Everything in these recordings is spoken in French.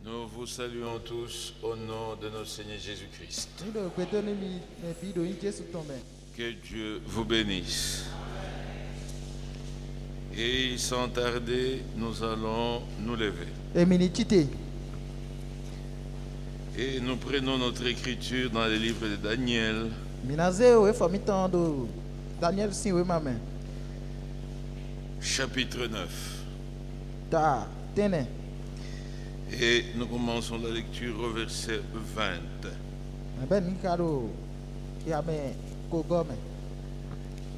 Nous vous saluons tous au nom de notre Seigneur Jésus-Christ. Que Dieu vous bénisse. Et sans tarder, nous allons nous lever. Et nous prenons notre écriture dans le livre de Daniel. Chapitre 9. Et nous commençons la lecture au verset 20.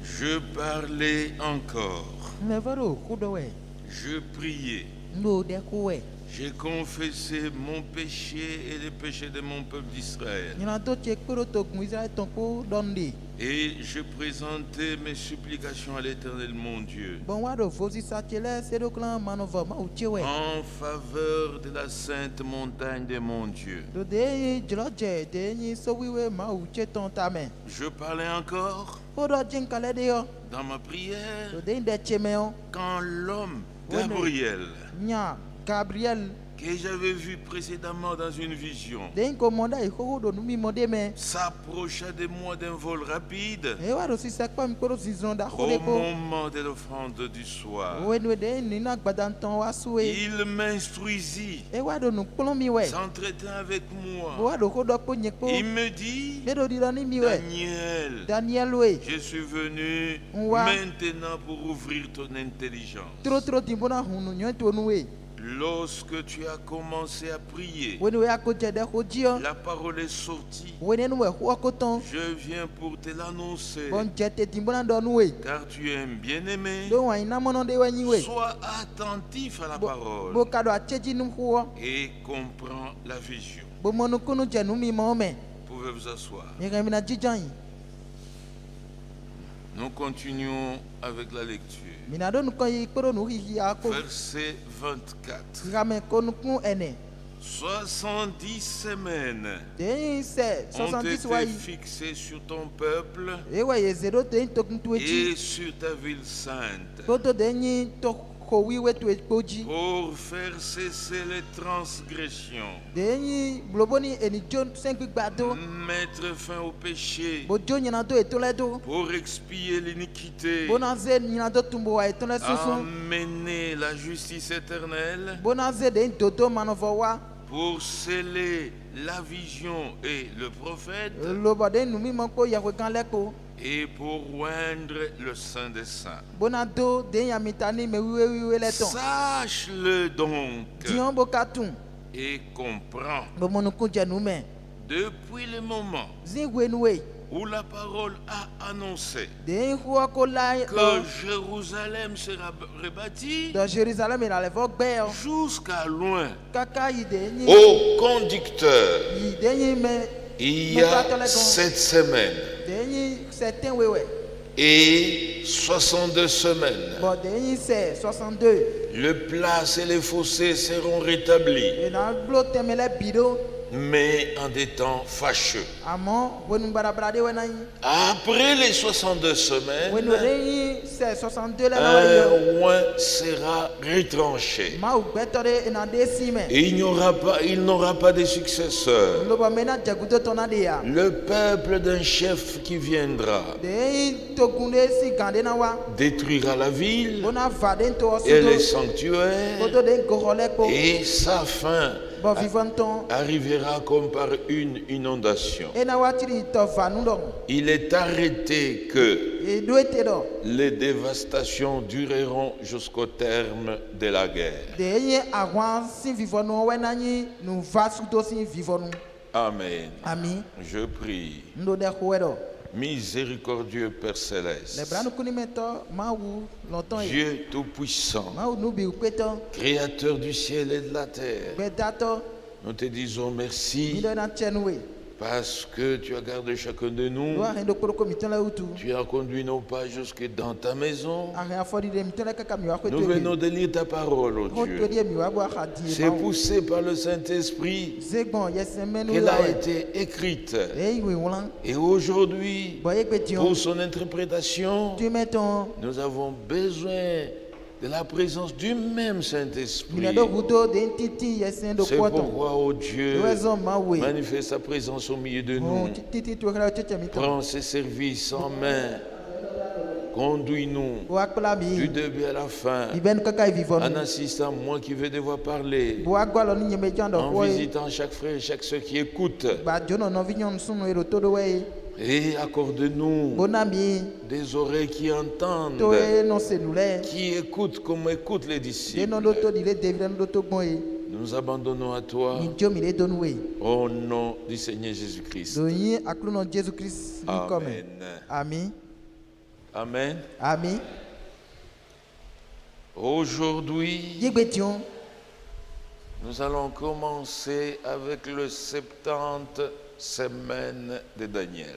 Je parlais encore. Je priais. J'ai confessé mon péché et le péché de mon peuple d'Israël. Et je présentais mes supplications à l'Éternel mon Dieu en faveur de la sainte montagne de mon Dieu. Je parlais encore dans ma prière quand l'homme Gabriel, que j'avais vu précédemment dans une vision, s'approcha de moi d'un vol rapide au moment de l'offrande du soir. Il m'instruisit, s'entretint avec moi. Il me dit, Daniel, je suis venu maintenant pour ouvrir ton intelligence. Lorsque tu as commencé à prier, la parole est sortie. Je viens pour te l'annoncer, car tu es un bien-aimé. Sois attentif à la parole et comprends la vision. Vous pouvez vous asseoir. Nous continuons avec la lecture. Verset 24. 70 semaines ont été fixées sur ton peuple et sur ta ville sainte pour faire cesser les transgressions, mettre fin au péché, pour expier l'iniquité, amener la justice éternelle, pour sceller la vision et le prophète, et pour oindre le Saint des Saints. Sache-le donc et comprends. Depuis le moment où la parole a annoncé que Jérusalem sera rebâtie jusqu'à loin, au conducteur, il y a 7 semaines et 62 semaines. Le place et les fossés seront rétablis, mais en des temps fâcheux. Après les 62 semaines, un roi sera retranché et il n'aura pas de successeur. Le peuple d'un chef qui viendra détruira la ville et les sanctuaires, et sa fin arrivera comme par une inondation. Il est arrêté que les dévastations dureront jusqu'au terme de la guerre. Amen. Je prie. Miséricordieux Père Céleste, Dieu Tout-Puissant, Créateur du ciel et de la terre, nous te disons merci parce que tu as gardé chacun de nous. Tu as conduit nos pas jusque dans ta maison. Nous venons de lire ta parole, oh Dieu. C'est poussé par le Saint-Esprit qu'elle a été écrite. Et aujourd'hui, pour son interprétation, nous avons besoin de la présence du même Saint-Esprit. C'est pourquoi, oh Dieu, manifeste sa présence au milieu de nous. Prends ces services en main. Conduis-nous du début à la fin, en assistant moi qui vais devoir parler, en visitant chaque frère et chaque soeur qui écoute. Et accorde-nous des oreilles qui entendent, qui écoutent comme écoutent les disciples. Nous abandonnons à toi au nom du Seigneur Jésus-Christ. Amen. Amen. Amen. Amen. Aujourd'hui, nous allons commencer avec le 70 semaine de Daniel.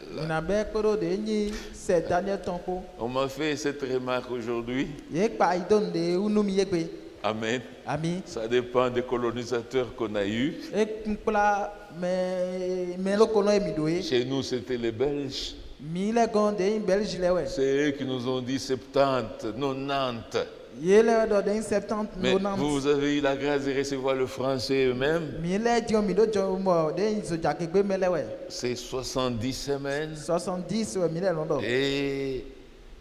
On m'a fait cette remarque aujourd'hui. Amen. Amen. Ça dépend des colonisateurs qu'on a eus. Chez nous, c'était les Belges. C'est eux qui nous ont dit 70, 90. Mais vous avez eu la grâce de recevoir le français eux-mêmes. C'est 70 semaines. Et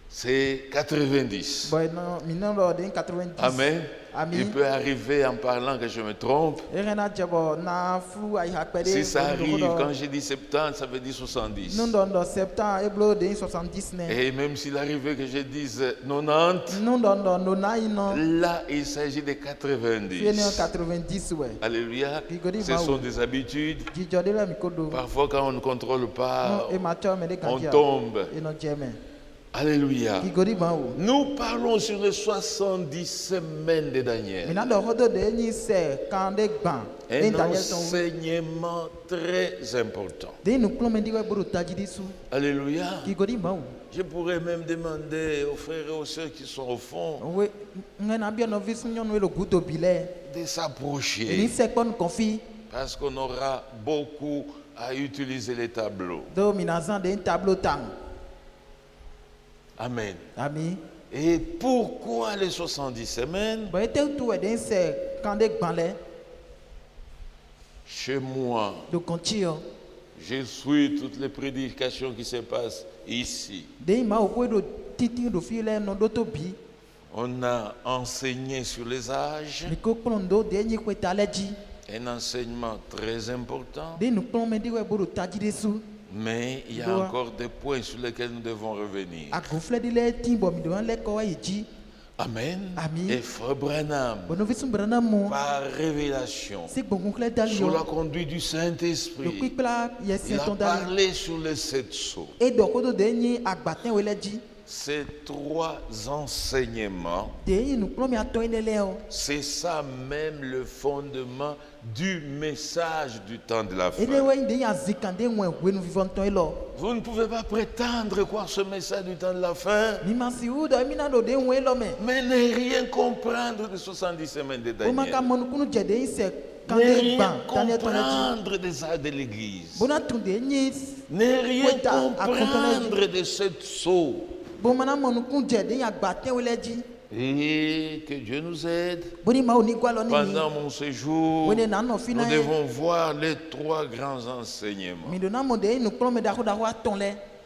c'est 90. Amen. Il peut arriver en parlant que je me trompe. Si ça arrive, quand je dis 70, ça veut dire 70. Et même s'il arrivait que je dise 90, là il s'agit de 90. Alléluia. Ce sont des habitudes. Parfois quand on ne contrôle pas, on tombe. Alléluia. Nous parlons sur les 70 semaines de Daniel. Un enseignement très important. Alléluia. Je pourrais même demander aux frères et aux sœurs qui sont au fond de s'approcher. Parce qu'on aura beaucoup à utiliser les tableaux. Amen. Amen. Et pourquoi les 70 semaines? Chez moi, je suis toutes les prédications qui se passent ici. On a enseigné sur les âges. Un enseignement très important. Mais il y a encore des points sur lesquels nous devons revenir. Amen. Et Frère Branham, par révélation, sous la conduite du Saint-Esprit, il a parlé sur les 7 sceaux. Ces 3 enseignements, c'est ça même le fondement du message du temps de la fin. Vous ne pouvez pas prétendre croire ce message du temps de la fin, mais ne rien comprendre de 70 semaines de Daniel. Ne rien comprendre des âges de l'Église. Ne rien comprendre de cette sceau. Et que Dieu nous aide. Pendant mon séjour, nous devons voir les 3 grands enseignements.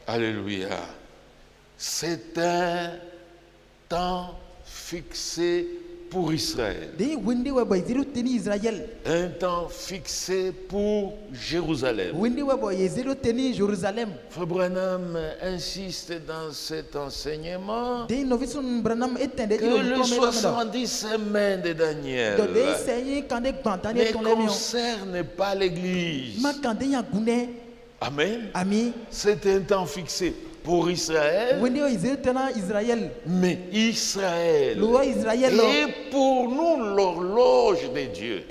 Alléluia. C'est un temps fixé pour Israël. Un temps fixé pour Jérusalem. Frère Branham insiste dans cet enseignement que les 70 semaines de Daniel ne concernent pas l'Église. Amen. C'est un temps fixé pour Israël, mais Israël est pour nous l'horloge de Dieu.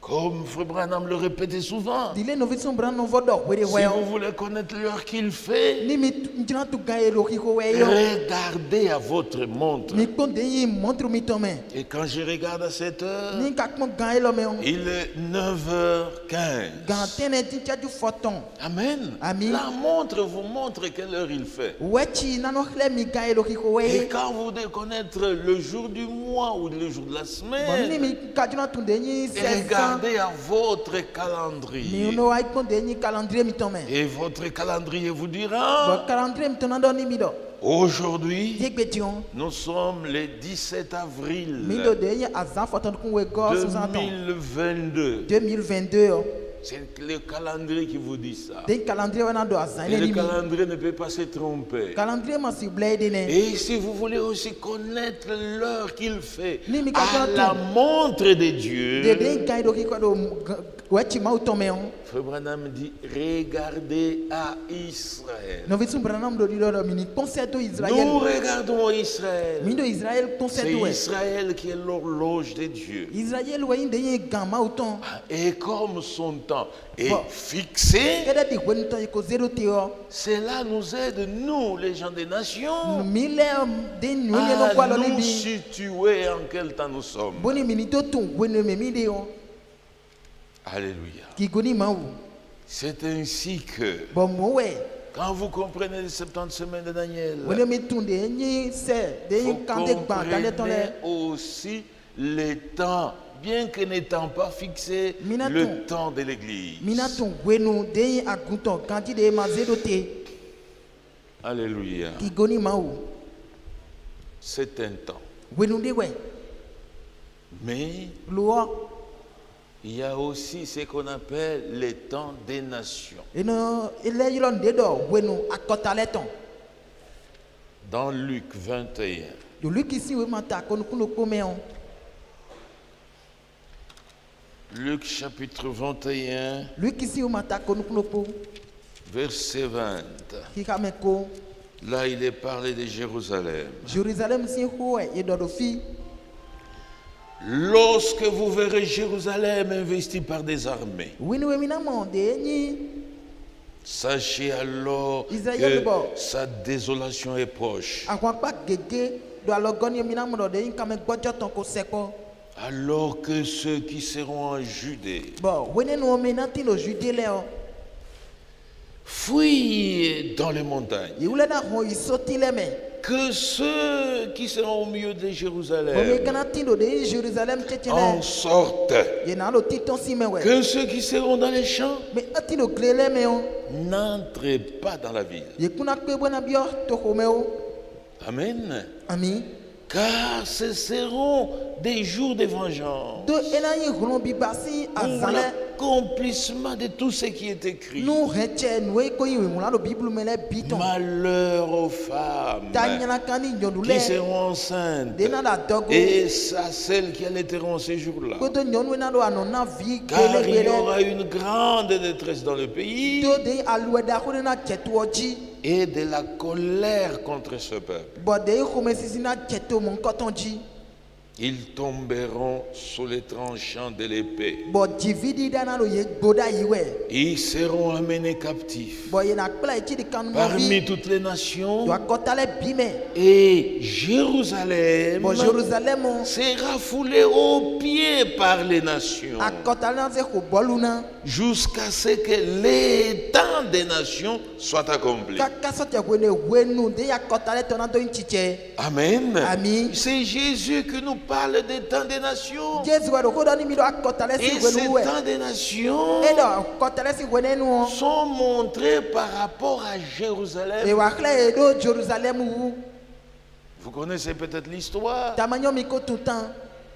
Comme Frère Branham le répétait souvent, si vous voulez connaître l'heure qu'il fait, regardez à votre montre. Et quand je regarde à cette heure, il est 9h15. Amen. La montre vous montre quelle heure il fait. Et quand vous devez connaître le jour du mois ou le jour de la semaine, regardez à votre calendrier. Et votre calendrier vous dira, aujourd'hui, nous sommes le 17 avril 2022. C'est le calendrier qui vous dit ça. Et le calendrier ne peut pas se tromper. Et si vous voulez aussi connaître l'heure qu'il fait à la montre de Dieu, Frère Branham dit, regardez à Israël. Nous regardons Israël. C'est Israël qui est l'horloge de Dieu. Et comme son temps est fixé, cela nous aide, nous, les gens des nations, à nous situer en quel temps nous sommes. Alléluia. C'est ainsi que, quand vous comprenez les 70 semaines de Daniel, vous comprenez aussi les temps, bien que n'étant pas fixé, le temps de l'Église. Alléluia. C'est un temps. Mais il y a aussi ce qu'on appelle les temps des nations. Dans Luc 21. Luc chapitre 21, verset 20. Là, il est parlé de Jérusalem. Lorsque vous verrez Jérusalem investie par des armées, sachez alors que sa désolation est proche. Alors que ceux qui seront en Judée fuient dans les montagnes, que ceux qui seront au milieu de Jérusalem en sortent, que ceux qui seront dans les champs n'entrent pas dans la ville. Amen. Car ce seront des jours de vengeance pour l'accomplissement de tout ce qui est écrit. Malheur aux femmes qui seront enceintes et à celles qui allaiteront ces jours-là. Car il y aura une grande détresse dans le pays et de la colère contre ce peuple. Ils tomberont sous les tranchants de l'épée. Ils seront amenés captifs parmi toutes les nations. Et Jérusalem sera foulée aux pieds par les nations jusqu'à ce que les temps des nations soient accomplis. Amen. C'est Jésus qui nous parle des temps des nations. Et ces temps des nations sont montrés par rapport à Jérusalem. Vous connaissez peut-être l'histoire.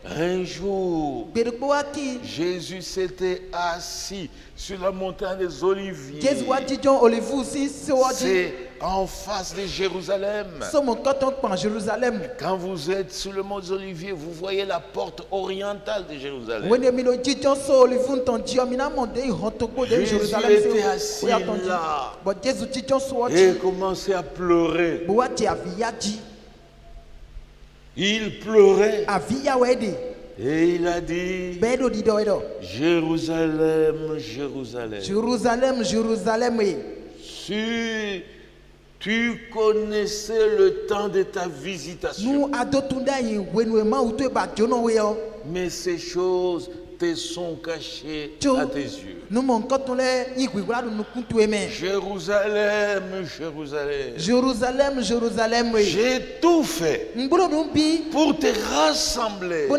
Un jour, Jésus s'était assis sur la montagne des Oliviers. C'est en face de Jérusalem. Quand vous êtes sur le mont des Oliviers, vous voyez la porte orientale de Jérusalem. Jésus était assis là et commençait à pleurer. Il pleurait. Et il a dit, Jérusalem, Jérusalem. Jérusalem, Jérusalem. Si tu connaissais le temps de ta visitation, mais ces choses te sont cachées à tes yeux. Jérusalem, Jérusalem. Jérusalem, Jérusalem. J'ai tout fait pour te rassembler comme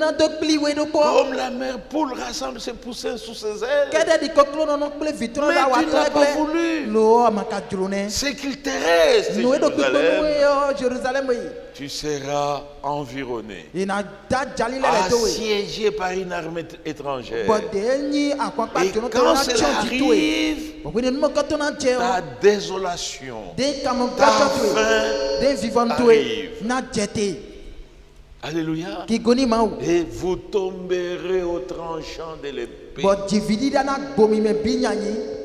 la mère poule rassemble ses poussins sous ses ailes. Mais tu n'as pas voulu. Ce qu'il te reste, Jérusalem, tu seras environné, assiégé par une armée étrangère. Et quand cela arrive, ta désolation, ta faim arrive. Alléluia. Et vous tomberez au tranchant de l'épée.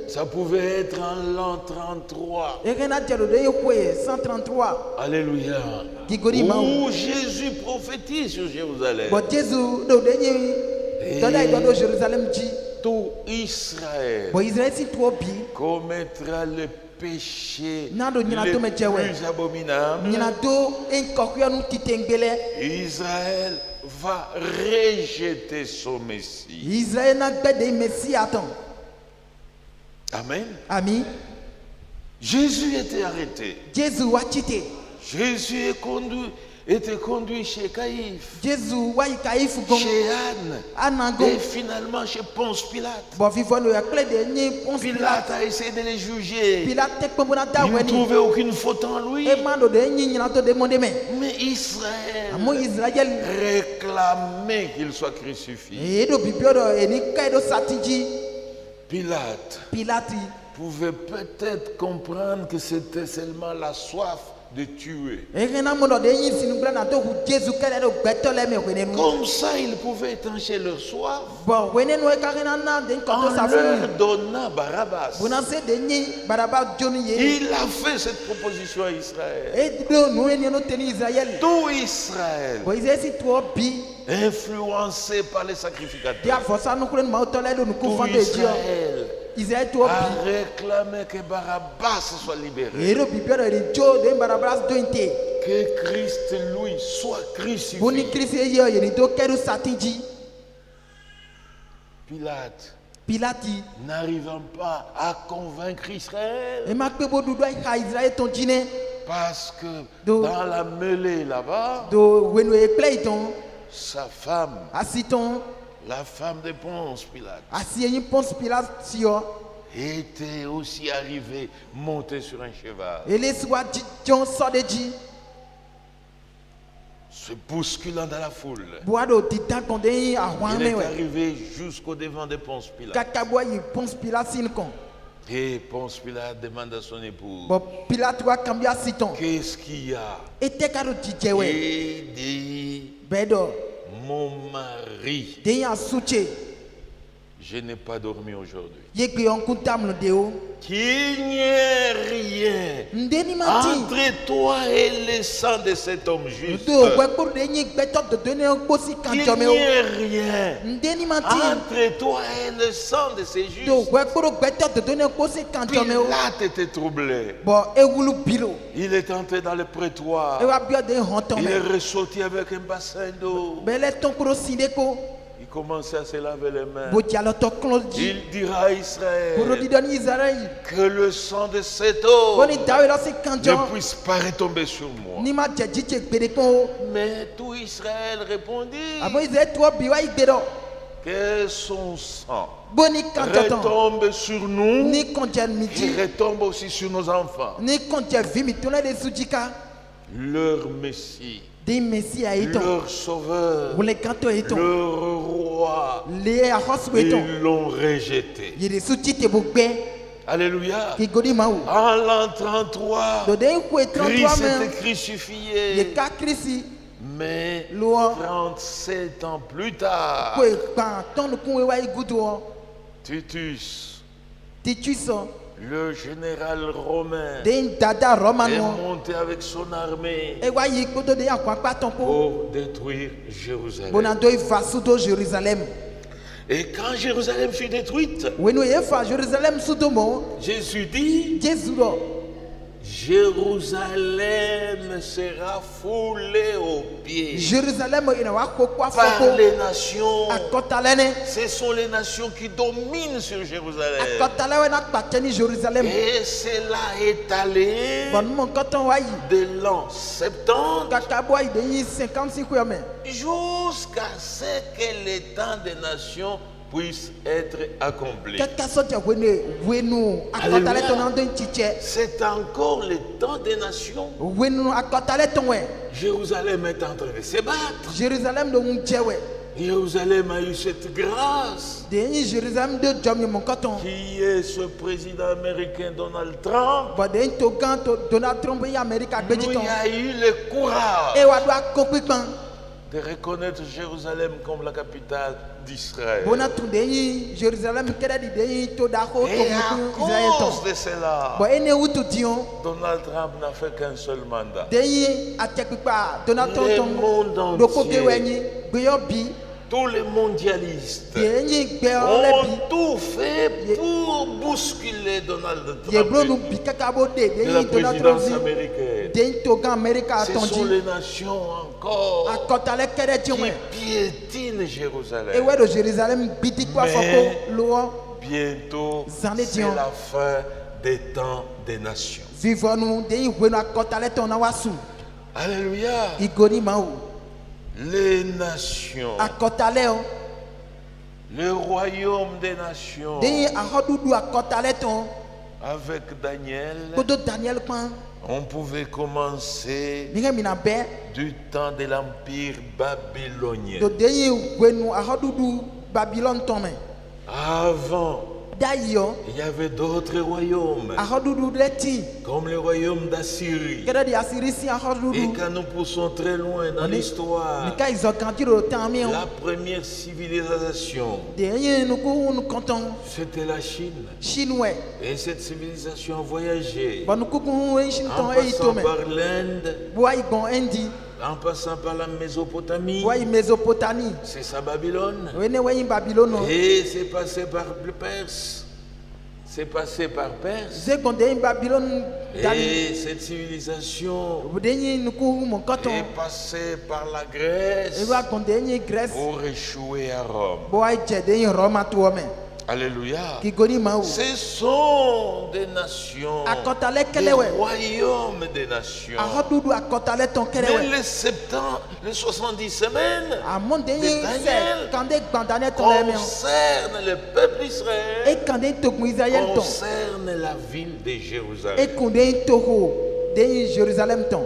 Ça pouvait être en l'an 33. Alléluia. Où Jésus prophétise sur Jérusalem. Et tout Israël commettra le péché le plus abominable. Israël va rejeter son Messie. Amen. Amen. Jésus était arrêté. Jésus était conduit chez Caïphe, chez Anne, et finalement chez Ponce Pilate. Pilate a essayé de les juger. Il ne trouvait aucune faute en lui. Mais Israël réclamait qu'il soit crucifié. Pilate pouvait peut-être comprendre que c'était seulement la soif de tuer. Comme ça, ils pouvaient étancher leur soif en leur donnant Barabbas. Il a fait cette proposition à Israël. Tout Israël, influencé par les sacrificateurs, tout Israël a réclamé que Barabbas soit libéré. Que Christ, lui, soit crucifié. Pilate, n'arrivant pas à convaincre Israël, parce que dans la mêlée là-bas, sa femme, la femme de Ponce Pilate, était aussi arrivée montée sur un cheval, se bousculant dans la foule. Il est arrivé jusqu'au devant de Ponce Pilate. Et Ponce Pilate demande à son épouse, qu'est-ce qu'il y a? Et dit, mon mari, je n'ai pas dormi aujourd'hui. Qu'il n'y ait rien entre toi et le sang de cet homme juste. Qu'il n'y ait rien entre toi et le sang de ces justes. Pilate était troublé. Il est entré dans le prétoire. Il est ressorti avec un bassin d'eau. Il commençait à se laver les mains. Il dira à Israël que le sang de cet homme ne puisse pas retomber sur moi. Mais tout Israël répondit que son sang retombe sur nous et retombe aussi sur nos enfants. Leur Messie, leur sauveur, leur roi, ils l'ont rejeté. Alléluia. En l'an 33, Christ était crucifié. Mais 37 ans plus tard, Titus le général romain de dada est romano monté avec son armée e wa yi kodo de akwa paton po pour détruire Jérusalem. bonando i vasudo Jérusalem Et quand Jérusalem fut détruite, wenu ye fa Jérusalem sudomo Jésus dit, Jésus do Jérusalem sera foulée aux pieds Jérusalem ina wa kokwa par foko les nations. akotalene Ce sont les nations qui dominent sur Jérusalem. akotalewe na pateni Jérusalem Et cela est allé bon mon koton wa yi de l'an 70 kakabo yi de yi 56 kuyame jusqu'à ce que les temps des nations puissent être accomplis. kaka soja wenu akotale to na ndo nchiche C'est encore le temps des nations. wenu akotale to we Jérusalem est en train de se battre. Jérusalem do nchewe Jérusalem a eu cette grâce. de yi Jérusalem de jomi mon koton Qui est ce président américain Donald Trump? bon de to gan to Donald Trump yi America Lui gbeji ton a eu le courage e wa do akokpipan de reconnaître Jérusalem comme la capitale d'Israël. bona tun de yi Jérusalem kede di de yi to da ko to Et à Israël cause ton de cela, bon ene wutu dion Donald Trump n'a fait qu'un seul mandat. de yi atekpipa Donald Le Trump monde ton do ko ke entier. wenyi gbeyo bi Tous les mondialistes de yi gbeyo le bi ont tout fait pour bousculer Donald yeblo nu Trump bi kaka bo de de la yi Donald Trump présidence zi américaine. de yi to gan America Ce sont tonji les nations encore akotale kede qui diwe piétinent e Jérusalem. we do Jérusalem bidi kwa Mais- foko lo Bientôt, Zane c'est Dion. la fin des temps des nations. vivonu de yi wenu akotale to na wasu Alléluia. igoni ma o Les nations, akotale o le royaume des nations, de yi ahodudu akotale ton avec Daniel, kodo Daniel pan on pouvait commencer ninge mina be du temps de l'empire babylonien. do de yi wenu ahodudu Babylone ton me Avant, da yi o il y avait d'autres royaumes, ahodudu leti comme le royaume d'Assyrie. kede di asirisi Et ahodudu quand nous poussons très loin dans l'histoire, nika izokandi do tami o la première civilisation, de yi nu ko nu konton c'était la Chine. chinois Et cette civilisation a voyagé bon nu ko kun en Washington e to passant me par l'Inde, boy gon indi en passant par la Mésopotamie, boy Mésopotamie c'est ça Babylone. wene we Babylone Et c'est passé par le Perse. C'est passé par Perse. ze gon de yi Babylone dali Et cette civilisation de yi nu ko mon konton est passée par la e Grèce wa gon de yi Grèce pour échouer à Rome. boy je de yi Roma to me Alléluia. ki goni ma o Ce sont des nations, akotale des kele we royaumes des nations. ahodudu akotale ton kele Mais we les 70, les 70 semaines amon de de yi Daniel se kande gban Daniel ton le me concernent le peuple e d'Israël, kande to gun Israël ton concernent la ville de e Jérusalem. kunde yi toho de yi Jérusalem ton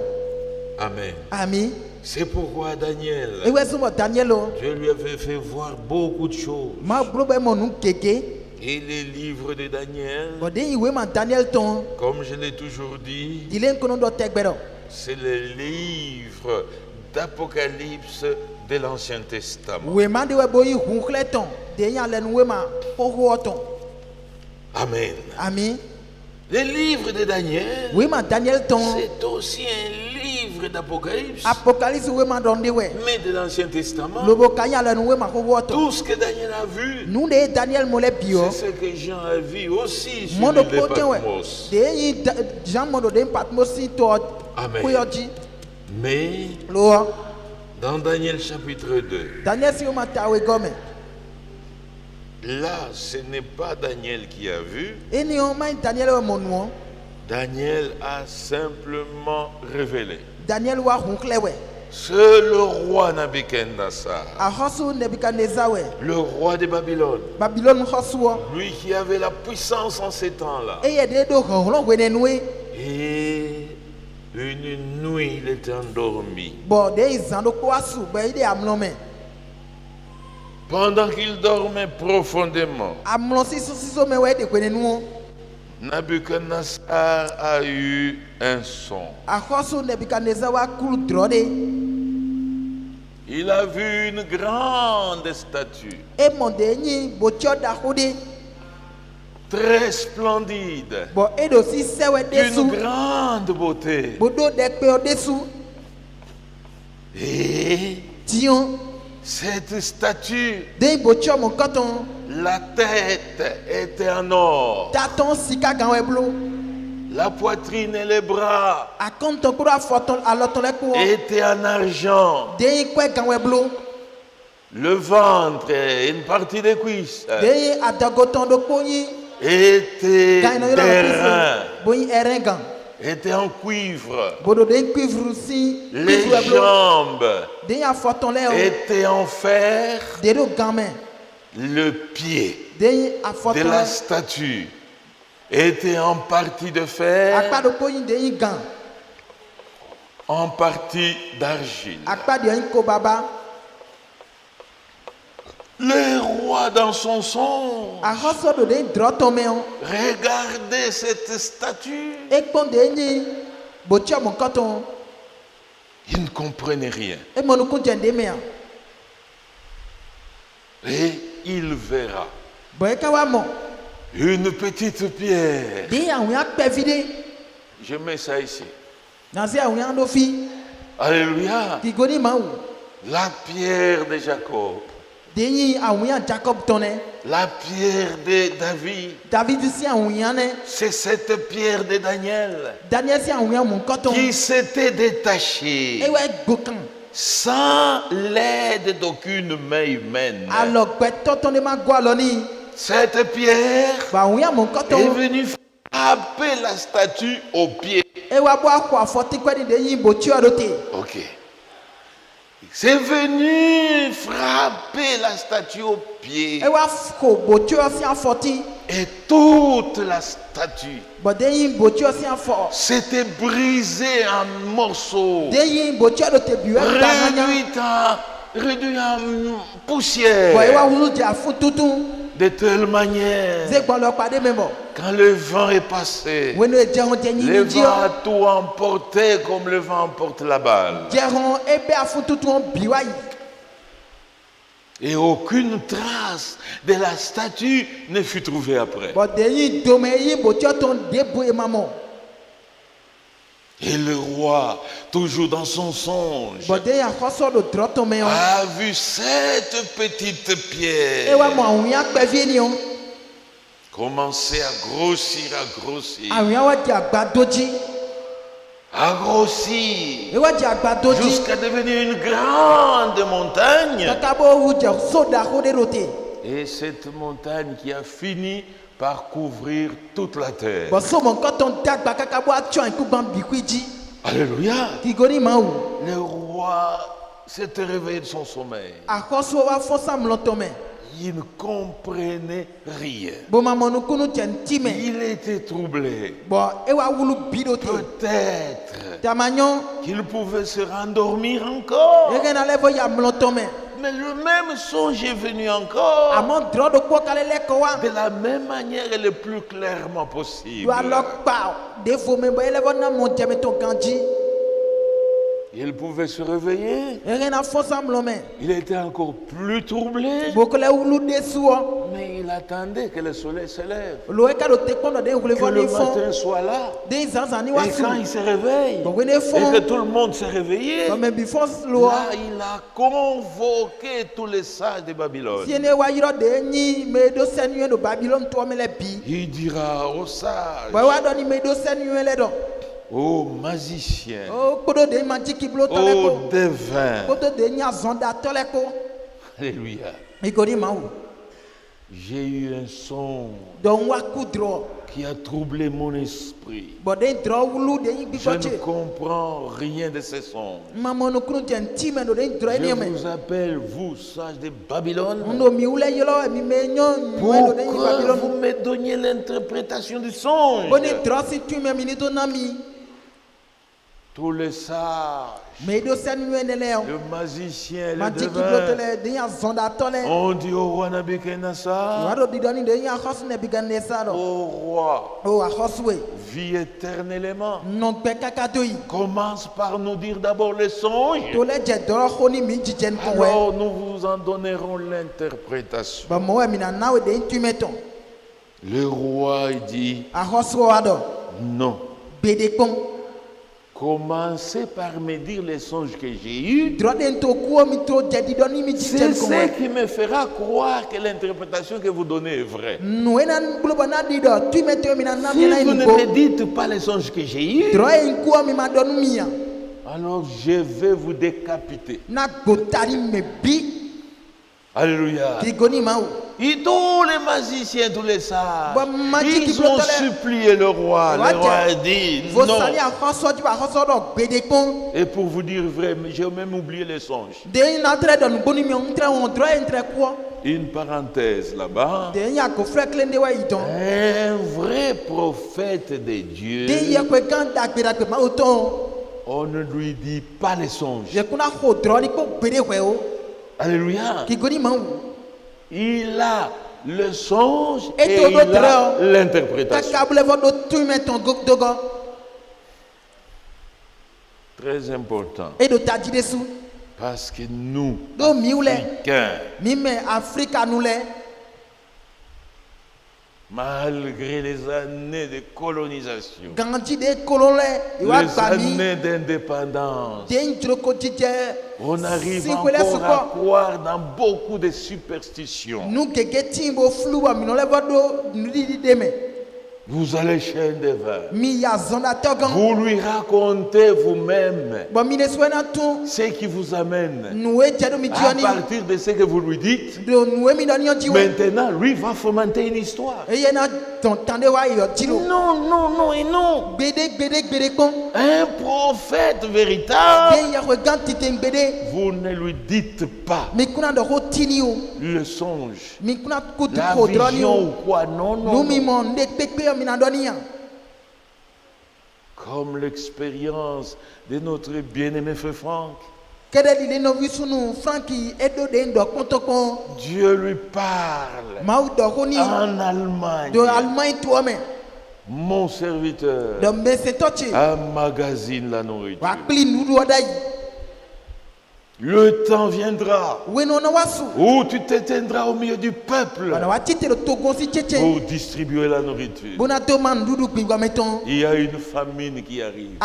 Amen. ami C'est pourquoi e Daniel, we sumo Daniel o Dieu lui avait fait voir beaucoup de choses. ma bro be mo nu keke Et les livres de Daniel, bon de yi we ma Daniel ton comme je l'ai toujours dit, dile nkono do tegbero c'est les livres d'Apocalypse de l'Ancien Testament. we ma de we bo yi hunkle ton de yi ale nu we ma ho ton Amen. ami Les livres de Daniel, we ma Daniel ton c'est aussi un livre d'Apocalypse, Apocalypse we ma donde we mais de l'Ancien Testament. lobo kanya ale nu we ma ho ton Tout ce que Daniel a vu, nu de Daniel mo le bio c'est ce que Jean a vu aussi sur mondo l'île de poten we Patmos. de yi Jean mondo de Patmos si to Amen. kuyoji Mais lo dans Daniel chapitre 2, Daniel si o ma tawe gome là, ce n'est pas Daniel qui a vu. eni o mai Daniel we mo nu Daniel a simplement révélé. Daniel wa hunkle we C'est le roi Nabuchodonosor, a hosu Nebuchadnezzar we le roi de Babylone, Babylone hosu o lui qui avait la puissance en ces temps-là. eye de do honhlo we ne nu Et une nuit, il était endormi. bo de yi zan do ko asu be ide amlo me Pendant qu'il dormait profondément, amlo si so me we de ko ne nu Nabuchodonosor a eu un son. a hosu Nebuchadnezzar wa kulu drode Il a vu une grande statue e mo de yi bo cho da hode très splendide, Bon, et aussi c'est ouais d'une dessous. grande beauté. Bodo des peurs dessous. Et Dion. cette statue, Des bochons mon coton. la tête était en or, Taton sika ganwe blo. la poitrine et les bras A compte ton kura forton à l'autre les cours. étaient en argent, Des quoi ganwe blo. le ventre et une partie des cuisses Des a dagoton de koyi. étaient Gagne des reins, Boyi erengan. étaient en cuivre, Bodo den cuivre si. les jambes Des a forton les. étaient en fer, Des do gamin. le pied Des a de forton la les. statue était en partie de A fer, pas de koyi des gants. en partie d'argile. A pas de ko baba. Le roi dans son songe A hoso do den drotomeon. regardait cette statue. Et quand des ni. Bochon mon coton. Il ne comprenait rien. Et mon coup de mea. Et il verra Boy kawamo. une petite pierre. Des a ouya pevide. Je mets ça ici. Nazi a ouya no fi. Alléluia. Ki goni ma ou. La pierre de Jacob. Des a ouya Jacob tonne. La pierre de David. David si a ouya ne. C'est cette pierre de Daniel Daniel si a ouya mon coton. qui s'était détachée Et ouais gokan. sans l'aide d'aucune main humaine. Alors beto de ma gualoni. Cette pierre Ba ouya mon est coton. venue frapper la statue au pied. Et wa boa kwa forti kwa de yin bochi adote. Ok. C'est venu frapper la statue au pied. Et wa ko bochi si a forti. Et toute la statue Bo de yin bochi si a fort. s'était brisée en morceaux, De yin bochi adote biwe tananya. réduite en Bo e poussière. wa wulu ja fu tutu. De telle manière, Ze gbon lo pade memo. quand le vent est passé, Weno e jeron de le yin vent dio. a tout emporté comme le vent emporte la balle. Jeron ebe a fu tutu on biwa yi. Et aucune trace de la statue ne fut trouvée après. Bo de yin dome yi bochi ton debo e maman. Et le roi, toujours dans son songe, Bo de ya hoso do droto me on. a vu cette petite E wa pierre mo awuya pevi ni on. commencer à grossir, Awuya wa di agbadoji. à grossir, E wa di agbadoji. jusqu'à devenir une grande montagne. Kaka bo wu je soda ho de rote. Et cette montagne qui a fini par couvrir toute la terre. Bo so mon koton dagba kaka bo atyon ku ban bikwiji. Alléluia. Ki goni ma ou. Le roi s'était réveillé de son sommeil. A hoso wa fosa mlotome. Il ne comprenait rien. Bo maman nu kunu chen time. Il était troublé. Bo e wa wulu bidote. Peut-être Tamanyon. qu'il pouvait se rendormir encore. E gena levo ya mlotome. Mais le même songe est venu encore. Amon drodo ko kalele ko wa. De la même manière et le plus clairement possible. Do alok pa. Defo me bo elevo na mon jeme to ganji. Il pouvait se réveiller. E gena fosa mlome. Il était encore plus troublé. Bo ko le wulu desu o. Mais il attendait que le soleil se lève. Lo e ka do te kono de wule Que vo le ni fon. matin soit là. De zanzani Et wa su. quand il se réveille, Bon, when they et fall- que tout le monde s'est réveillé, But before slow. là, il a convoqué tous les sages de Babylone. Si ene wa yiro de ni me do senu do Babylon to me le bi. Il dira aux sages, Bo wa do ni me do senu le do. aux magiciens, O kodo de magic blo to le aux ko. devins. Kodo de nya zonda to le ko. Alléluia. Mi ko ni ma wo. J'ai eu un son Don wa ku dro. qui a troublé mon esprit. Bo de dro wulu de yi bi Je ko ne che. comprends rien de ces sons. Mama no kunu ten ti me do de dro ni Je me. vous appelle, vous, sages de Babylone, Ndo mi wule yilo mi me nyon pour do de yi que Babylon. vous me donniez l'interprétation du songe. Bo ni dro si tu me mi ni do na mi. Tous les sages, Me do senu ne le o. le magicien, le Magic blo to devin, le de ya zonda to le. ont dit au roi Nabuchodonosor, Wado di doni de ya khos ne bigane sa do. ô roi, O a khoswe. vis éternellement. Non pe kaka do yi. Commence par nous dire d'abord les songes, To le je doro khoni mi jijen ko we. alors nous vous en donnerons l'interprétation. Ba mo we mi na nawe de intumeton. Le roi il dit non. Commencez par me dire les songes que j'ai eus. C'est ce qui me fera croire que l'interprétation que vous donnez est vraie. Si vous ne me dites pas les songes que j'ai eus, alors je vais vous décapiter. Alléluia. Et tous les magiciens, tous les sages, ils ont supplié le roi. Le roi a dit non. Et pour vous dire vrai, j'ai même oublié les songes. Une parenthèse là-bas. Un vrai prophète de Dieu, on ne lui dit pas les songes. Alléluia. Il a le songe et il a l'interprétation. Très important. Parce que nous, Africains, malgré les années de colonisation, les années d'indépendance, on arrive encore à croire dans beaucoup de superstitions. Vous allez chez un devin. Vous lui racontez vous-même ce qui vous amène. À partir de ce que vous lui dites, maintenant, lui va fomenter une histoire. Non, non, non et non. Un prophète véritable, vous ne lui dites pas le songe, la vision ou quoi. Non, non, non. Comme l'expérience de notre bien-aimé frère Franck. Dieu lui parle en Allemagne. Mon serviteur emmagasine la nourriture. Le temps viendra où tu t'éteindras au milieu du peuple pour distribuer la nourriture. Il y a une famine qui arrive.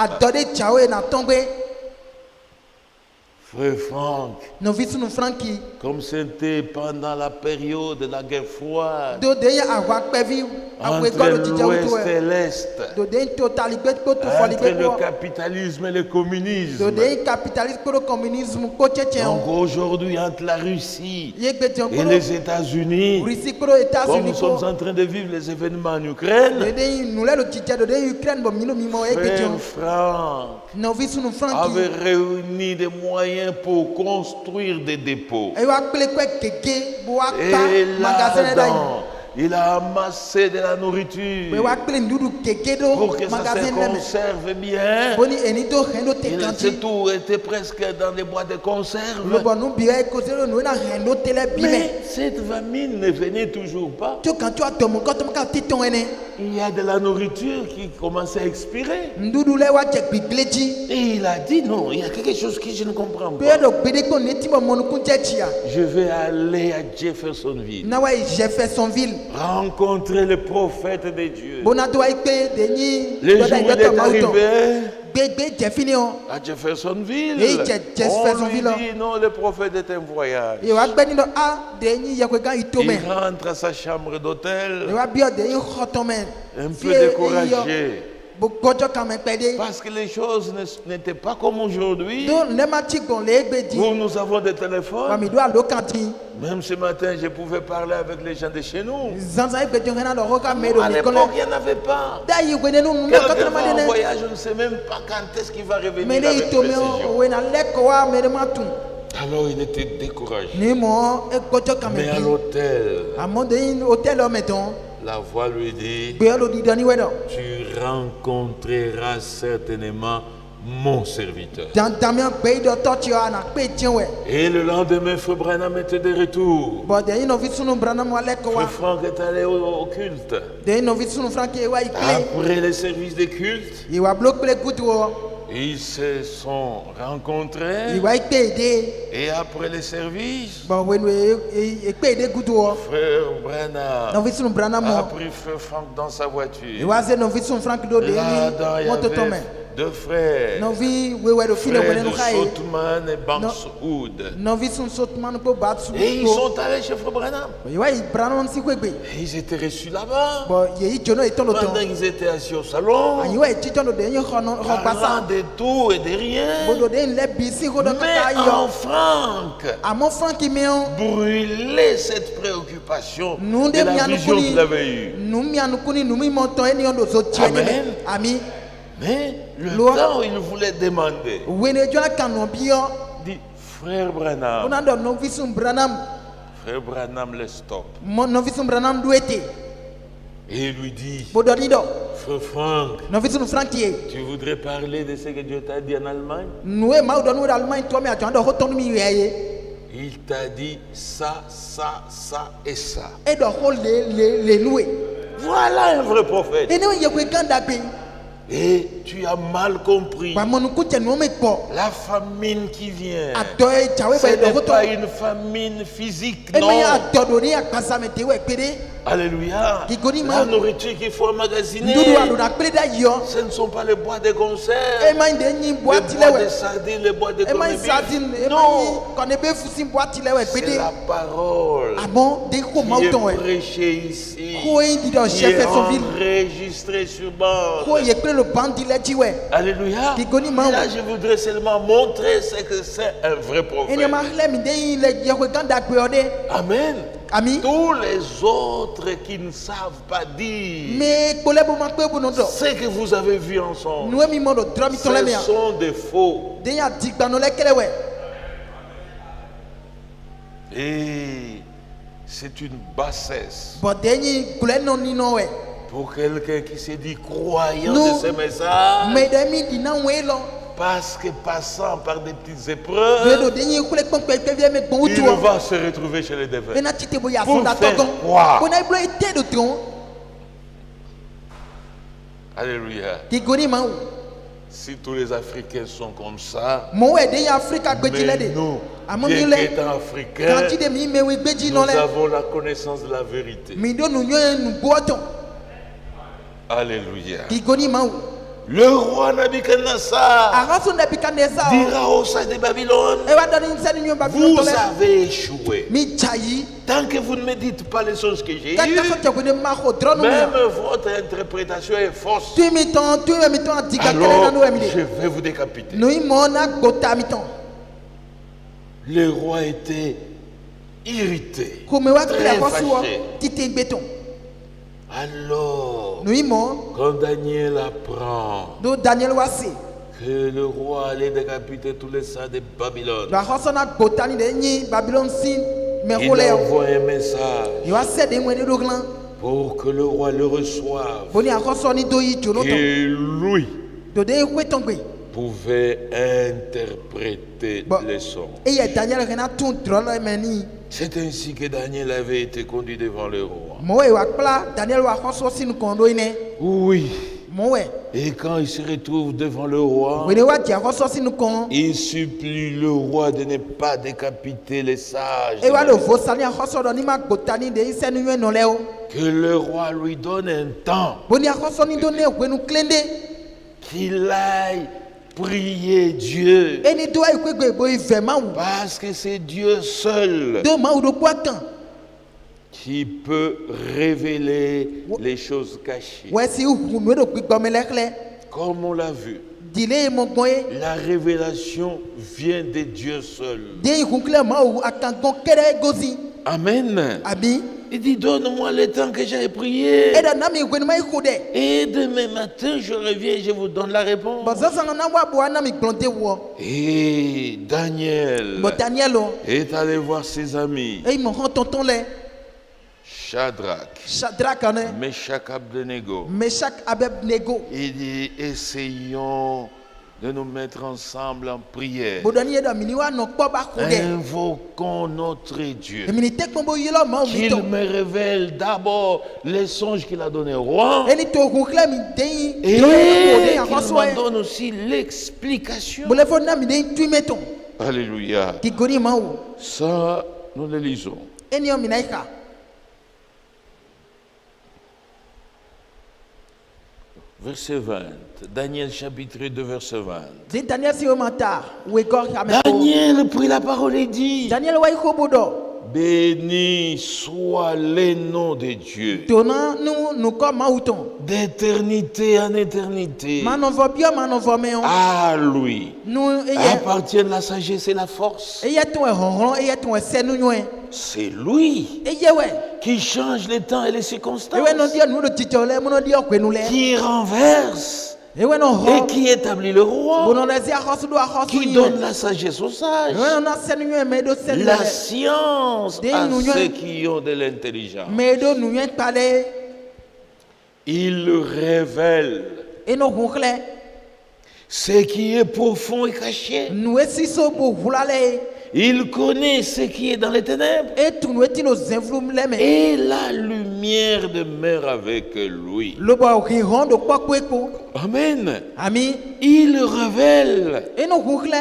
Frère Franck, comme c'était pendant la période de la guerre froide, entre l'Ouest et l'Est, entre le capitalisme et le communisme, donc aujourd'hui entre la Russie et les États-Unis, comme nous sommes en train de vivre les événements en Ukraine, Frère Franck avait réuni des moyens pour construire des dépôts. Et là-dedans, il a amassé de la nourriture pour que ça se conserve bien. Tout était presque dans des boîtes de conserve. Mais cette famine ne venait toujours pas. Il y a de la nourriture qui commençait à expirer. Et il a dit non, il y a quelque chose que je ne comprends pas. Je vais aller à Jeffersonville. Rencontrer le prophète de Dieu. Le jour où il est arrivé à Jeffersonville, on lui dit non, le prophète est en voyage. Il rentre à sa chambre d'hôtel, un peu découragé. Parce que les choses n'étaient pas comme aujourd'hui. Où nous avons des téléphones. Même ce matin, je pouvais parler avec les gens de chez nous. À l'époque, il n'y en avait pas. Quelqu'un va en voyage, on ne sait même pas quand est-ce qu'il va revenir avec précision. Alors il était découragé. Mais à l'hôtel, la voix lui dit, tu rencontreras certainement mon serviteur. Et le lendemain, Frère Branham était de retour. Frère Franck est allé au culte. Après les services de culte, ils se sont rencontrés. Et après les services, Frère Branham a pris Frère Franck dans sa voiture. Là-dedans, il y avait deux frères, frères de Sotman et Bankswood. Et ils sont allés chez Frère Branham. Et ils étaient reçus là-bas. Pendant qu'ils étaient assis au salon, parlant de tout et de rien. Mais en Franck brûlait cette préoccupation de la vision qu'il avait eue. Amen. Mais le temps où il voulait demander, dit Frère Branham. Frère Branham le stop. Et il lui dit, Frère Franck, tu voudrais parler de ce que Dieu t'a dit en Allemagne? Il t'a dit ça, ça, ça et ça. Voilà un vrai prophète. Et tu as mal compris. La famine qui vient, ce n'est pas une famine physique, non. Alléluia. La nourriture qu'il faut emmagasiner, ce ne sont pas les bois de conserve, les bois de sardines, les bois de corned-beef. Non. C'est la parole qui est prêchée ici, qui est enregistrée sur bande. Alléluia. Là, je voudrais seulement montrer ce que c'est un vrai prophète. Amen. Tous les autres qui ne savent pas dire ce que vous avez vu ensemble, ce sont des faux. Et c'est une bassesse pour quelqu'un qui se dit croyant de ce message, parce que passant par des petites épreuves, il va se retrouver chez les défunts. Pour faire quoi? Alléluia. Si tous les Africains sont comme ça, mais nous, bien qu'étant Africains, nous avons la connaissance de la vérité. Alléluia. Le roi Nabuchodonosor dira au sein de Babylone, vous avez échoué. Tant que vous ne me dites pas les choses que j'ai eues, même votre interprétation est fausse. Alors, je vais vous décapiter. Le roi était irrité, très fâché. Alors, quand Daniel apprend que le roi allait décapiter tous les saints de Babylone, il envoie un message pour que le roi le reçoive, et lui pouvait interpréter les sons. C'est ainsi que Daniel avait été conduit devant le roi. Oui. Et quand il se retrouve devant le roi, il supplie le roi de ne pas décapiter les sages. Que le roi lui donne un temps, qu'il aille prier Dieu, parce que c'est Dieu seul qui peut révéler les choses cachées. Comme on l'a vu, la révélation vient de Dieu seul. Amen. Il dit, donne-moi le temps que j'ai prié. Et demain matin, je reviens et je vous donne la réponse. Et Daniel est allé voir ses amis. Shadrach, Meshach, Abednego. Il dit, essayons de nous mettre ensemble en prière. Bodani da miniwa no kpo ba ko de. Invoquons notre Dieu. Emi ni tek mo bo yelo ma o Qu'il mito. me révèle d'abord les songes qu'il a donnés au roi. Eni to ku kle mi den. Et Ko de qu'il akoso me e. donne aussi l'explication. Bo le fo na mi den tu meton. Alléluia. Ki goni ma o. Ça, nous le lisons. Eni o mi na ika. Verset 20. Daniel chapitre 2, verset 20. Din Daniel si o mata. We go ka me. Daniel prit la parole et dit: Daniel wa iko bodo. béni soit le nom de Dieu, Tona nu ko ma uton. d'éternité en éternité. Ma no vo bio ma no vo me on. À lui Nu eye. appartiennent la sagesse et la force. Eye ton e honron, eye ton e se nu nyoe. C'est lui Eye we. qui change les temps et les circonstances, Ewe no dia nu do titole, mo no dia kwenu le. qui renverse Ewe no et ho. qui établit le roi, Bono le zia hosu do hosu qui ni. donne la sagesse aux sages, Ewe no na se nu nyoe me do se nu la le. science à Nous, ceux qui ont de l'intelligence. Me do nu nyoe pale. Il révèle E no hunkle. ce qui est profond et caché. Nu esiso bo hulale. Il connaît ce qui est dans les ténèbres. E tu nu eti no zenvlum le me. Et la lumière demeure avec lui. Lo bo ki hondo kwa kweko. Amen. Ami. Il révèle, E no hunkle.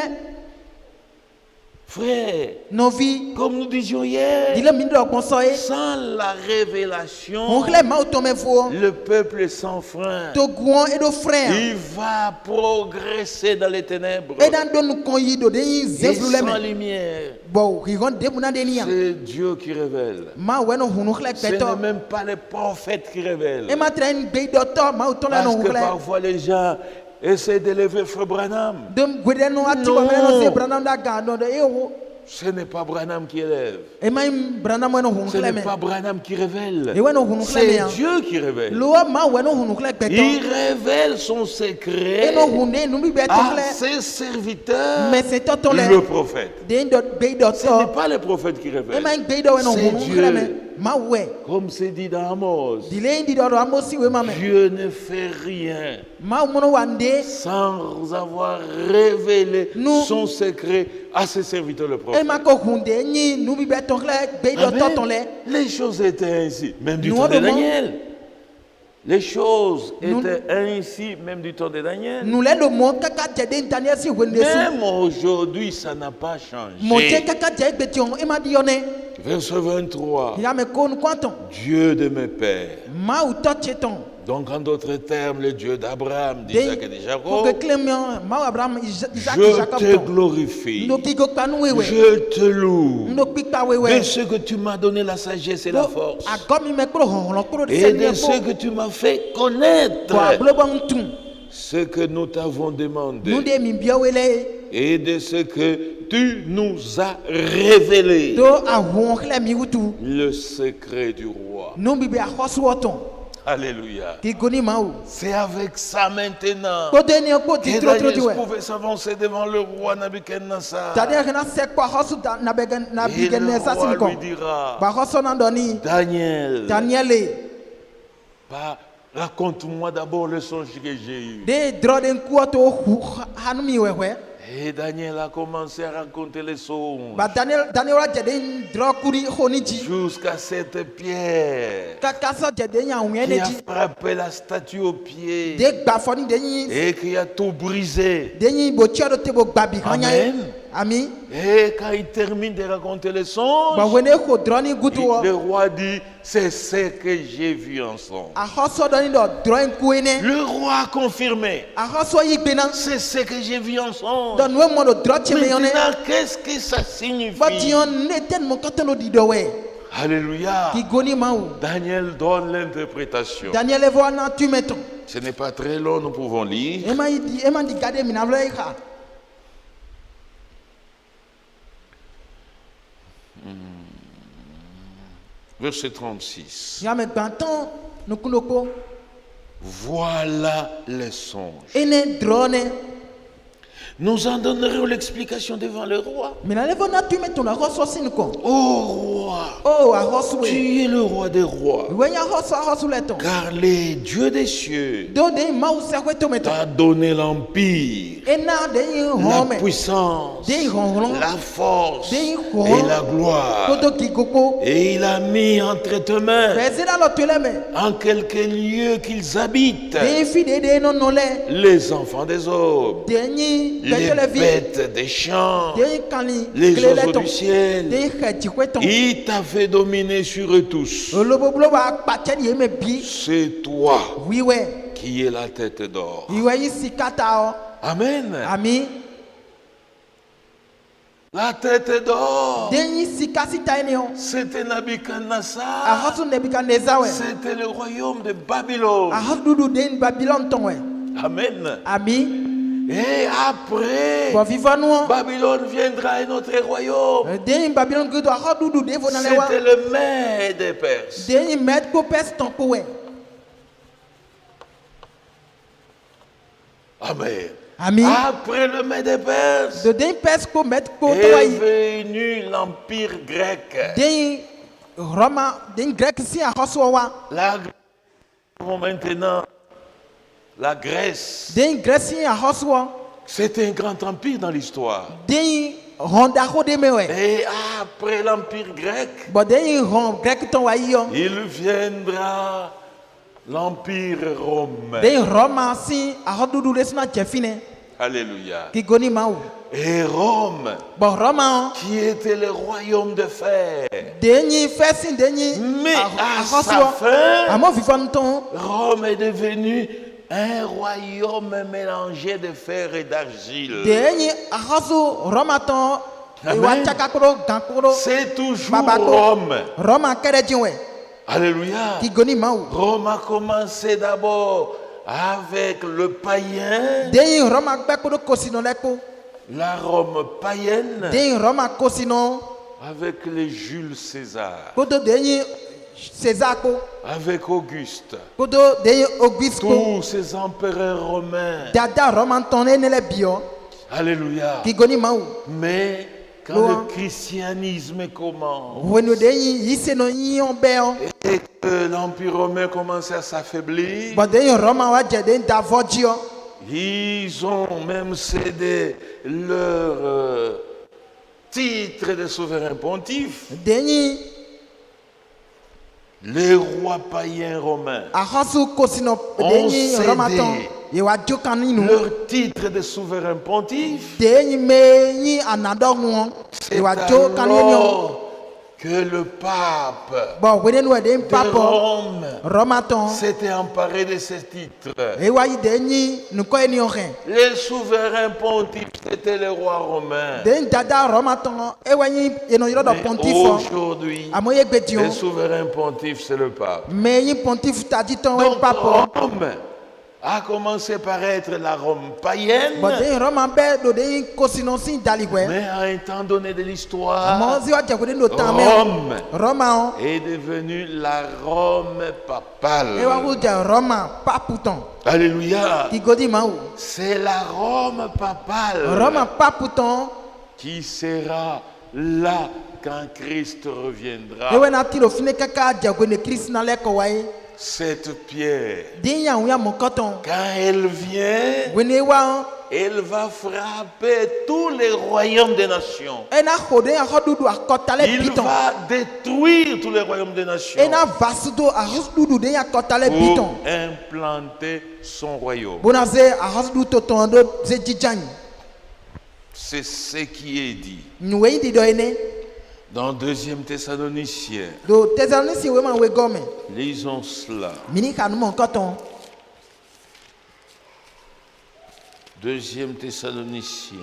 frère, No vi. comme nous disions hier, Dile mi do konso e. sans la révélation, Hunkle ma o to me fo. le peuple est sans frein. To guon e do frère. Il va progresser dans les ténèbres E dan do nu kon yi do de yi et zenvlum le sans me. lumière. Bo ki hon de mu na de ni. C'est Dieu qui révèle. Ma we no hunkle Ce peto. n'est même pas les prophètes qui révèlent. E ma train be do to ma o to la no Parce que hunkle. parfois les gens essaient d'élever Frère Branham. Dem gwede no ati ba me no se branam da ga no de e wo. Ce n'est pas Branham qui élève. E ma branam we no Ce hunkle n'est me. pas Branham qui révèle. E we no hunkle me C'est ya. Dieu qui révèle. Lo ma we no hunkle peto. Il révèle son E secret no hunne nu bi be to à le. ses serviteurs, Mais c'est to le le. prophète. De do be do Ce to. n'est pas le prophète qui E révèle. ma be do we no C'est hunkle me. Dieu. Ma we. Comme c'est dit dans Amos, Dile ndi do amosi we ma me. Dieu ne fait rien Ma mo no wande. sans avoir révélé Nous- son secret à ses serviteurs, le E prophète. ma ko hunde ni nu bi be to le be do to to le. Les choses étaient ainsi, même du Nous temps de avons- Daniel. Les choses Nous- étaient ainsi, même du temps de Daniel. Nu le do mo kaka je de Daniel si wende su. Même aujourd'hui, ça n'a pas Mo je changé. kaka je be tion e ma di yone. Verset 23. Il a me kon kwanton. Dieu de mes pères. Ma ou to cheton. Donc, en d'autres termes, le Dieu d'Abraham, d'Isaac et de Pour que Jacob. Clément, ma Abraham, Isaac et Je Jacob. te glorifie. Ndo ki go kanu wewe. Je te loue Ndo pi pa de wewe. ce que tu m'as donné la sagesse et la force. A gomi me kro hon kro de Et de ce que tu m'as fait connaître. Wa global tum. Ce que nous t'avons Nu demandé. de mi bia wele. Et de ce que tu nous as révélé. Do a hon kle mi wutu. Le secret du roi. Nu bi be a hosu woton. Alléluia. Ki goni ma ou. C'est avec ça maintenant Ko de ni ko di que tro tro Daniel diwe. pouvait s'avancer devant le roi Nabuchodonosor. Tade kana se kwa hosu na begen na Et le bigen ne sa roi sin ko. lui dira, Ba hosu na doni. Daniel, Daniel raconte-moi d'abord le songe que j'ai eu. de dro den ku to hanu mi wewe. Et Daniel a commencé à raconter les songes Ba Daniel wa je den dro kuri honiji. jusqu'à cette pierre Kaka so je den ya qui unye a ji. frappé la statue au pied De gba foni de yin et qui a tout brisé. de yin bo tio do te bo gba bi hanya. Amen. Ami. Et quand il termine de raconter les Ba songes, wene ko droni gutu wo. le roi dit, c'est ce que j'ai vu en songe. A hoso doni do droin kuene. Le roi a confirmé, A hoso yi gbena. c'est ce que j'ai vu en songe. Don we mo do dro che me yone. Maintenant, qu'est-ce que ça Ba signifie? tion ne ten mo katono di do we. Alléluia. Ki goni ma ou. Daniel donne l'interprétation. Daniel evo na tu meton. Ce n'est pas très long, nous pouvons lire. Ema di gade mi na vle ka. Verset 36. Ya me gbanton no kunoko. Voilà les songes. Ene drone. Nous en donnerons l'explication devant le roi. Oh roi, tu es le roi des rois. Car les dieux des cieux t'ont donné l'empire, la puissance, la force et la gloire. Et il a mis entre tes mains en quelques lieux qu'ils habitent les enfants des hommes, les bêtes des champs, les oiseaux du ciel. Il t'a fait dominer sur eux tous. C'est toi qui es la tête d'or. Amen. La tête d'or, c'était Nabuchodonosor. C'était le royaume de Babylone. Amen. Et après, Babylone viendra un autre royaume. C'était le Mède des Perses. Amen. Après le Mède des Perses, est venu l'Empire grec. Maintenant, la Grèce. C'est un grand empire dans l'histoire. Et après l'Empire grec, il viendra l'Empire romain. Alléluia. Et Rome, qui était le royaume de fer. Mais à sa fin, Rome est devenu un royaume mélangé de fer et d'argile. C'est toujours Rome. Alléluia. Rome a commencé d'abord avec le païen, la Rome païenne, avec les Jules César, avec Auguste, tous ces empereurs romains. Alléluia. Mais quand le christianisme commence et que l'Empire romain commence à s'affaiblir, ils ont même cédé leur titre de souverain pontife. Les rois païens romains ont cédé leur titre de souverain pontife. C'est alors que le pape de Rome s'était emparé de ce titre. Les souverains pontifes, c'était les rois romains. Aujourd'hui, les souverains pontifes, c'est le pape. Donc Rome a commencé par être la Rome païenne, mais à un temps donné de l'histoire, Rome est devenue la Rome papale. Alléluia. C'est la Rome papale qui sera là quand Christ reviendra. Cette pierre, quand elle vient, elle va frapper tous les royaumes des nations. Il va détruire tous les royaumes des nations pour implanter son royaume. C'est ce qui est dit dans 2 Thessaloniciens. Lisons cela. 2 Thessaloniciens.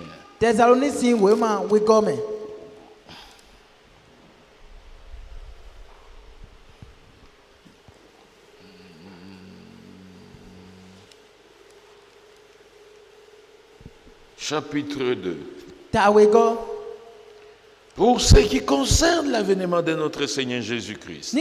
Chapitre 2. Pour ce qui concerne l'avènement de notre Seigneur Jésus-Christ,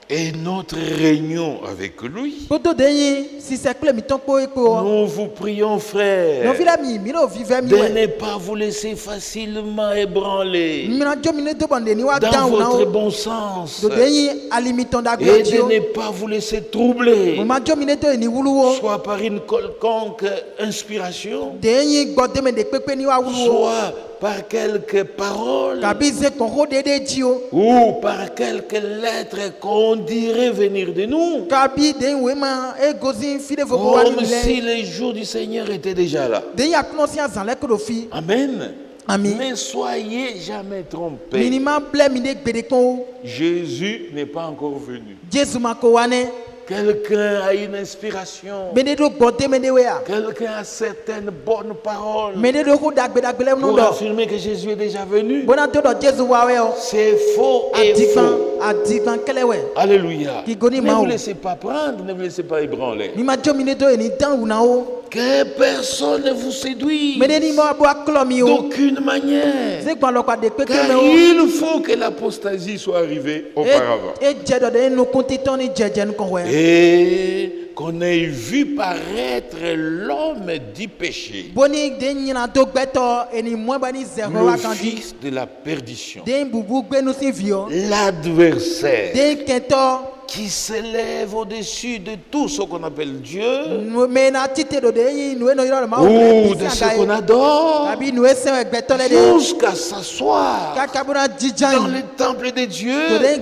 et notre réunion avec lui, Koto denyi si sekle mi ton ko epo. nous vous prions, frères, No vila mi no vive mi de we. ne pas vous laisser facilement ébranler Mi na jo mi ne to bande ni wa dans down na votre o. bon sens Do denyi alimiton da et gbe de ne pas vous laisser troubler, Mo ma jo mi ne to ni wulu o. soit par une quelconque inspiration, Denyi gode me de pepe ni wa wulu o. soit par quelques paroles Kabi ze kon ho dede ji o. ou par quelques lettres qu'on dirait venir de nous, Kabi den we ma e gozin fi de fo ko wa comme ni si le. les jours du Seigneur étaient déjà là. Denyi akno si azan le ko do fi. Amen. Amen. Mais soyez jamais trompés. Minima ble mi de gbede kon. Jésus n'est pas encore venu. Jesu ma ko wa ne. Quelqu'un a une inspiration. Mene do gode me de we a. Quelqu'un a certaines bonnes paroles Mene do ko da gbede le no pour do. affirmer que Jésus est déjà venu. Bona to do Jesu wa we o. C'est faux et faux. Adivan kele we. Alléluia. Qui connaît Ne Mao. vous laissez pas prendre, ne vous laissez pas ébranler. Ni ma jo mi ne do ni dan una o. Que personne ne vous séduise Mene ni mo abo aklo mi o. d'aucune manière. Se gba lo pa de pepe Car me o. il faut que l'apostasie soit arrivée auparavant. E je do de no konti ton ni jeje n kon we. Et qu'on ait vu paraître l'homme du péché, Boni de nyina do gbeto eni mo ba ni zero wa le kan di. fils de la perdition, De bubu gbe nu si vi o. l'adversaire De kento qui s'élève au-dessus de tout ce qu'on appelle Dieu me na tite do de yin no yoro ma o. ou de ce qu'on adore, Abi nu ese gbeto le de. jusqu'à s'asseoir Kaka bona dans jijan. le temple de Dieu, se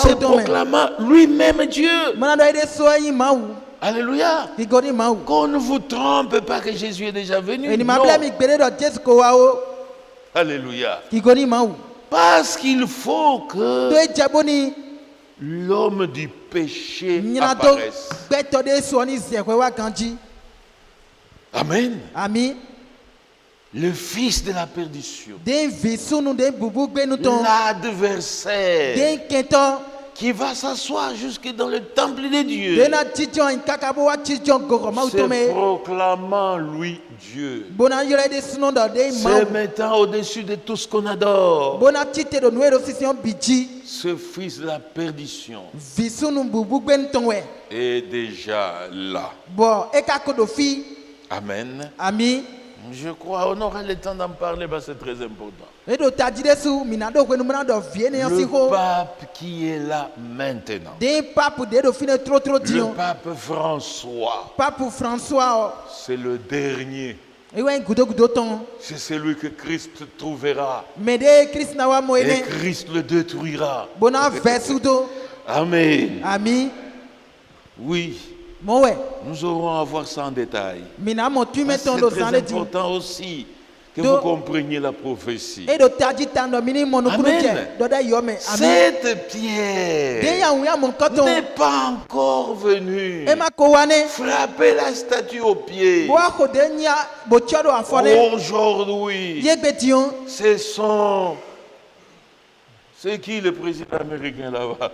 se proclamant lui-même Dieu. Mana do ide so yin ma u. Alléluia. Ki goni ma u. Qu'on ne vous trompe pas que Jésus est déjà venu. Eni ma Non. ble mi gbede do Jesu ko wa o. Alléluia. Ki goni ma u. Parce qu'il faut que Do e jaboni l'homme du péché nyina do apparaisse. gbeto de so ni zero wa kan di. Amen. Ami Le fils de la perdition, den vi sunu den bubu gbe nu ton. l'adversaire Den kento qui va s'asseoir jusque dans le temple de Dieu, den na jijon kaka bo wa jijon gogo ma se utome. proclamant lui Dieu, Bona yele de sunu do de ma. se mettant au-dessus de tout ce qu'on adore. Bona tite do nuero sision biji. Ce fils de la perdition Vi sunu bubu gbe nu ton we. est déjà là. Bo e ka ko do fi. Amen. Ami Je crois on aura le temps d'en parler parce que c'est très important. e do taji de su mina do ko nu mana do vie ne Le si ho. pape qui est là maintenant, Den pape de do fine trop le dion. pape François, Pape François c'est le dernier. e wen gudo ton. C'est celui que Christ trouvera Me de Christ na wa mo et ene. Christ le détruira. Bona versu do. Amen. Ami Oui, mo we. nous aurons à voir ça en détail. Mina mo tu Parce que meton do c'est zan très le di. important aussi que Do- vous compreniez la prophétie. E do taji tan do mini mo no kuru Amen. je. Do da yo me. Ami. Cette Den pierre ya wu ya mon koton. n'est pas encore venue E ma ko wane. frapper la statue au pied. Bo ko de nya bo chodo afole. Aujourd'hui, Ye gbe dion. ce sont... C'est qui le président américain là-bas?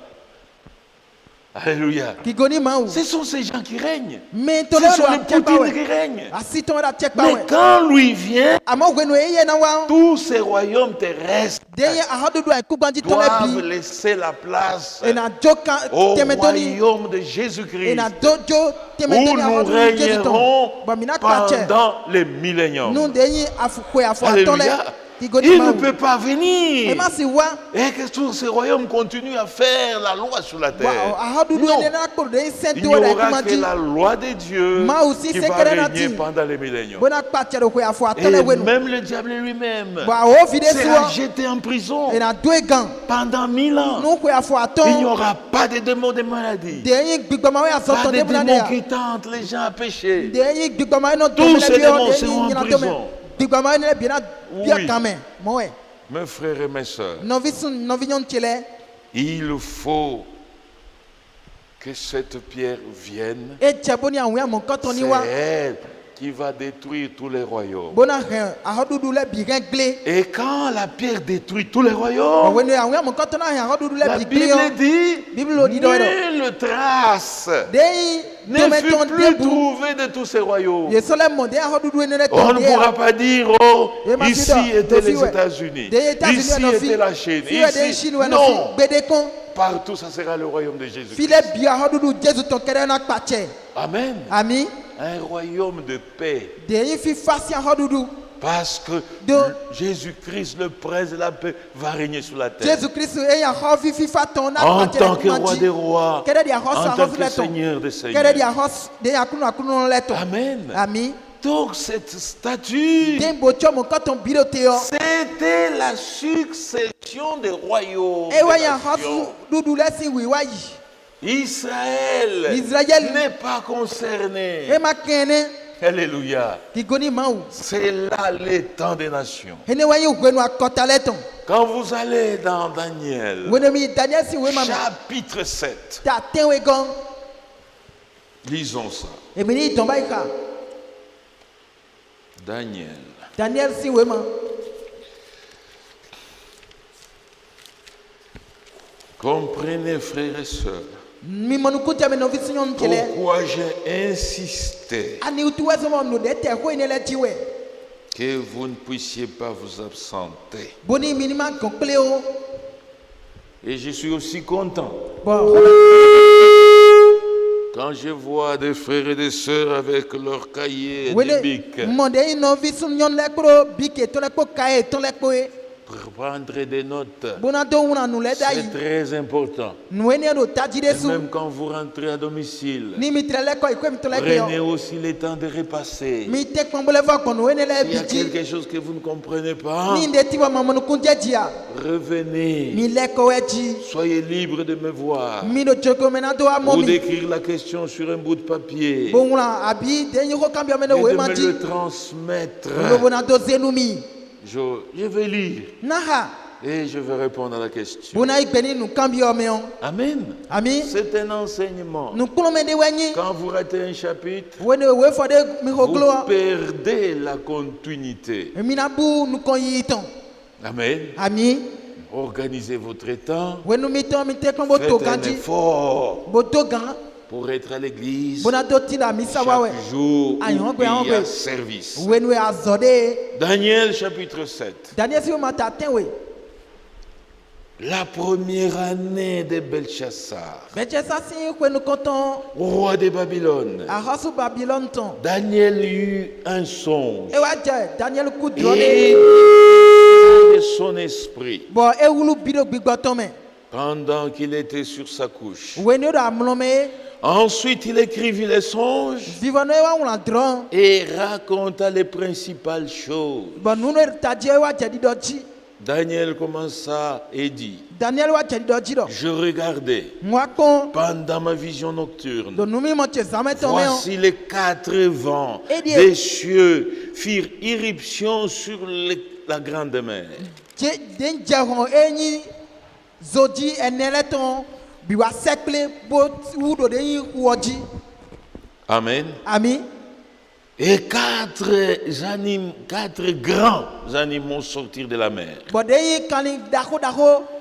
Alléluia. Ki goni ma wu. Ce sont ces gens qui règnent. Me to Ce do sont les check ba Poutine we. qui règnent. Asi ton da check ba Mais we. quand lui vient, Amo gwe no e ye na wa. tous ces royaumes terrestres Den ya ahadu do e ku gbanji ton doivent e bi. laisser la place E na joka au temetoni. royaume de E Jésus-Christ na dojo où temetoni nous ahadu je régnerons ton. Ba mina kwache. pendant les milléniums. Nou de yin afu kwe afu atole. Alléluia. Ki goni Il ma ne wu. peut pas E venir ma si wa. et que tous ces royaumes continuent à faire la loi sur la terre. Ahadu do Non. e na ko de sent Il do n'y da aura que kumaji. la loi de Dieu Ma aussi, qui c'est va que la régner nature. pendant les milléniums. Bona kwache do kwe afu Et atole we no. même le diable lui-même Ba o vide sera so. jeté en prison E na do e gan. pendant 1000 ans. Nou kwe afu Il n'y aton. aura pas de démons de maladie, De yin gbigba ma we pas azoton de de buna de démons ya. qui tentent les gens à pécher. De yin gbigba ma no Tous ces démons de seront en yin na prison. tome. Gbigba ma ne bi na bia Oui. kame. Mo we. Mes frères et mes sœurs, Novi nyon tile. il faut que cette pierre vienne. E jaboni an we mon koton ni wa. C'est elle qui va détruire tous les royaumes. bona he ahodudu le bi gengle Et quand la pierre détruit tous les royaumes, wenu awon mo koto na he ahodudu le la bi Bible gle dit, Bible dit do nulle trace dei ne fut tometon plus debu trouvée de tous ces royaumes. ye sole mo de ahodudu ne On ne to pourra pas dire, oh, Et ma ici fille, étaient Dofi, les ouais. États-Unis, Des États-Unis, ici no fi. était la Chine, Fi de ici, Chine we no non, fi bedekon partout ça sera le royaume de Jésus. fi le bi ahodudu Jesu to kere na pache Amen. ami Un royaume de paix. de fi fasi ahodudu Parce que De- Jésus-Christ, le prince de la paix, va régner sur la terre. Jesu Christ e ya ho fi fi fa ton na En pache tant que roi des rois, kere dia ho en sa tant ho que le ton Seigneur des kere seigneurs. dia ho de ya kuno le ton Amen. ami Donc cette statue, den bo cho mo koton birote yo c'était la succession des royaumes. e wa des ya nations. ho dudu le si wi wa yi Israël Israël n'est pas concerné. e ma kene Alléluia. ki goni ma wu C'est là les temps des nations. ene wa yi gwenu akota le ton Quand vous allez dans Daniel, wene mi Daniel si we ma chapitre 7, ta ten we gon lisons ça. e mi ni ton ba ka Daniel. Daniel si we ma Comprenez, frères et sœurs, mi monu kuta me no vi sinyon kele pourquoi j'ai insisté ani utu we so mo no de te ko ene le ti we que vous ne puissiez pas vous absenter. boni minima komple o Et je suis aussi content bon quand je vois des frères et des sœurs avec leurs cahiers et des wele bics mo de no vi sinyon le kro bike to le ko kae to le ko e pour prendre des notes. bona do una nu le dai C'est très important. nu ene do taji de Et su même quand vous rentrez à domicile, ni mi tre le ko ko mi to le ko prenez yo aussi le temps de repasser. mi te kpambole va ko nu ene le S'il y a biji quelque chose que vous ne comprenez pas, ni de ti wa mamonu kunje dia revenez. mi le ko eji Soyez libre de me voir mi do choko mena do ou amomi d'écrire la question sur un bout de papier et bon una abi de yi ko kambia mena we de ma me ji le transmettre. do bona do zenumi Je vais lire naha et je vais répondre à la question. bona igbeni nu kambia me on Amen. ami C'est un enseignement. nu kuno me de wenyi Quand vous ratez un chapitre, wene we for de mi ho vous glo perdez la continuité. mi na bu nu ko yi ton Amen. ami Organisez votre temps. wenu mi ton mi te kpambo to Faites un ganji effort bo to gan pour être à l'église bona do ti la mi sawa we chaque jour où Aïe, on peut, on il y a peut. service. wenu we azode Daniel chapitre 7. Daniel si we ma ta ten we La première année de Belshazzar, beche sa si wenu konton roi de Babylone, a hosu Babylon ton Daniel eut un songe e wa je Daniel ku et drone de son esprit bon e wulu bido gbigbo ton me pendant qu'il était sur sa couche. wenu do amlome Ensuite, il écrivit les songes vivano e wa wula dron et raconta les principales choses. bon nu ne ta je wa je di do ji Daniel commença et dit, Daniel wa je di do ji do je regardais moi kon pendant ma vision nocturne. do nu mi mo che zame ton me on Voici les 4 vents Et Dieu. des cieux firent irruption sur la grande mer. je den je hon enyi zodi enele ton bi wa sekle bo wudo de yi woji Amen. ami Et 4 grands animaux sortirent de la mer, bo de yi kani dako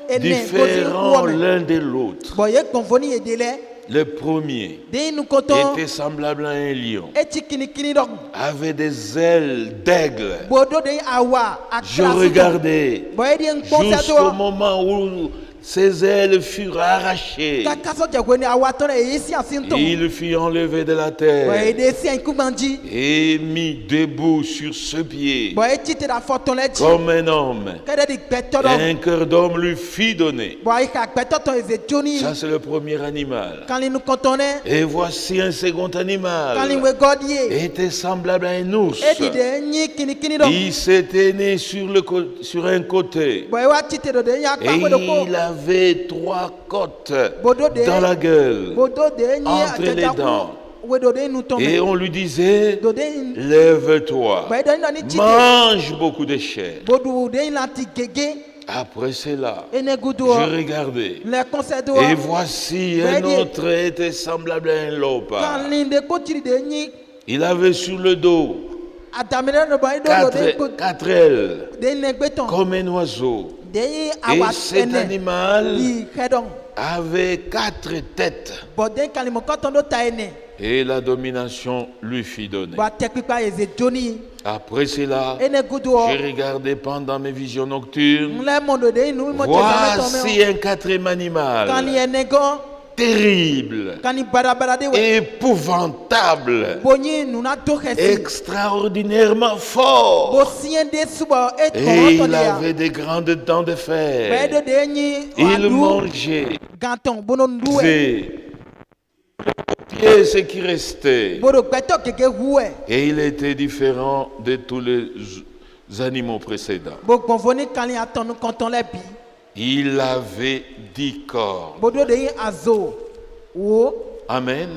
ene différents gozi l'un de l'autre. bo ye konfoni edele Le premier de yi nu koton était semblable à un lion, eti kini do avait des ailes d'aigle. bo do de yi awa Je akla regardais bo ye de nkonsa jusqu'au to moment où ses ailes furent arrachées. kaka so je kweni awa ton e si asin ton Il fut enlevé de la bo ye terre de si kubanji et mis debout sur ce pied bo ye tite da foton le ji comme un homme. kede di gbeto do Un cœur d'homme lui fit donner. bo ye ka gbeto ton e ze joni Ça, c'est le premier animal. kani nu kontone Et voici un second kani animal. we godie Était semblable à un ours. edi de nyi kini do Il s'était né sur un côté. bo ye wa tite do de ya Et pa ko do ko il avait 3 côtes bodo de dans la gueule. bodo de nyi Entre les ateta dents. ku we do de nu ton Et on lui disait, do de lève-toi, bo ye do ni tite mange beaucoup de chair. bodo de la ti gege Après cela, ene gudo je regardais. le conseil do Et voici un autre était semblable à un léopard. kan linde ko tiri de nyi Il avait sur le dos 4 ailes, comme un oiseau. Et cet animal avait 4 têtes. Et la domination lui fut donnée. Après cela, j'ai regardé pendant mes visions nocturnes. Voici un 4e animal. Terrible, épouvantable, extraordinairement fort. Et il avait des grandes dents de fer. Il mangeait, pieds ce qui restait. Et il était différent de tous les animaux précédents. Il avait 10 corps. Amen.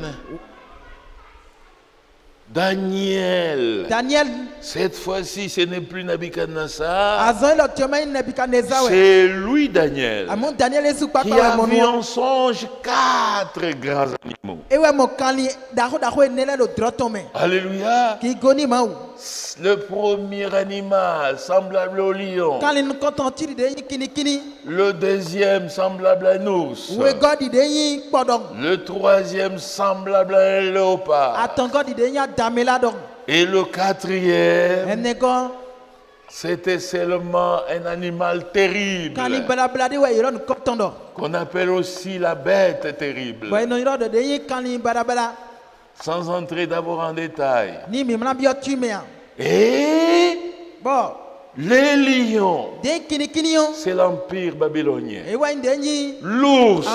Daniel. Cette fois-ci, ce n'est plus Nabuchodonosor. C'est lui, Daniel, qui a vu en songe 4 grands animaux. Alléluia. Le premier animal semblable au lion. Le deuxième semblable à un ours. Le troisième semblable à un léopard. Et le 4e, c'était seulement un animal terrible, qu'on appelle aussi la bête terrible. Sans entrer d'abord en détail. Et les lions, c'est l'empire babylonien. L'ours,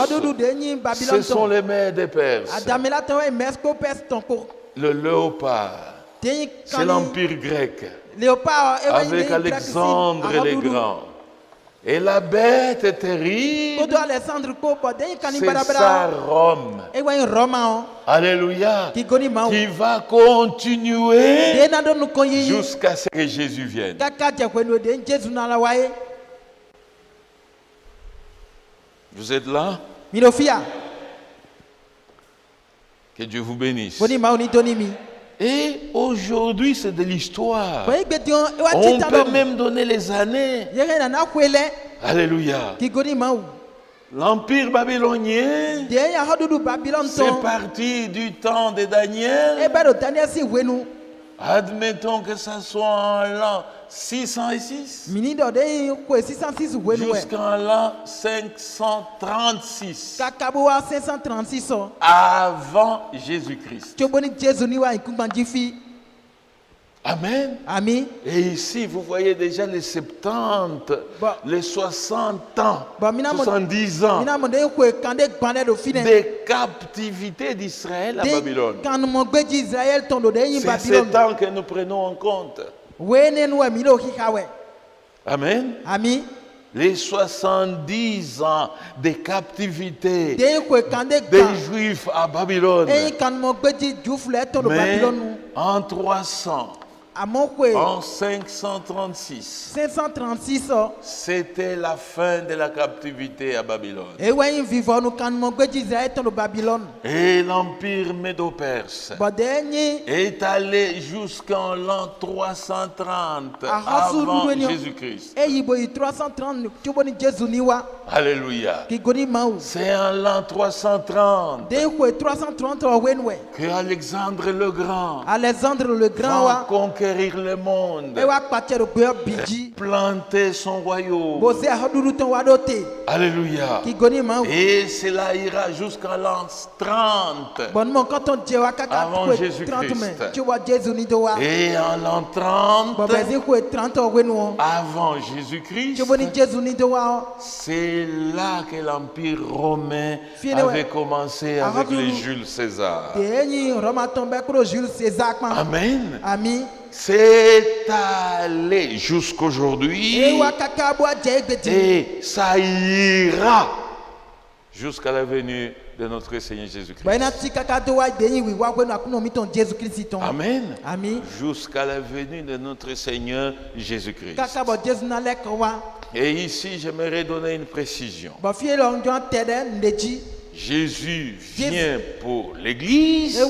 ce sont les mers des Perses. Le léopard, c'est l'empire grec, avec Alexandre le Grand. Et la bête terrible, c'est ça, Rome. Alléluia. Qui va continuer jusqu'à ce que Jésus vienne. Vous êtes là? Que Dieu vous bénisse. Et aujourd'hui, c'est de l'histoire. On peut même donner les années. Alléluia. L'empire babylonien, c'est parti du temps de Daniel. Admettons que ça soit en l'an 606 jusqu'en l'an 536 avant Jésus-Christ. Amen. Et ici, vous voyez déjà les 70, les 60 ans, 70 ans de captivité d'Israël à Babylone. C'est ce temps que nous prenons en compte. Amen. Les 70 ans de captivité des Juifs à Babylone. Mais en 300, en 536, c'était la fin de la captivité à Babylone. Et l'empire médo-perse est allé jusqu'en l'an 330 avant Jésus-Christ. Alléluia. C'est en l'an 330 que Alexandre le Grand va conquérir le monde, planter son royaume. Alléluia. Et cela ira jusqu'à l'an 30 avant Jésus-Christ. Et en l'an 30 avant Jésus-Christ, c'est là que l'empire romain avait commencé avec les Jules César. Amen. C'est allé jusqu'aujourd'hui et ça ira jusqu'à la venue de notre Seigneur Jésus-Christ. Amen. Jusqu'à la venue de notre Seigneur Jésus-Christ. Et ici, j'aimerais donner une précision. Jésus vient pour l'église,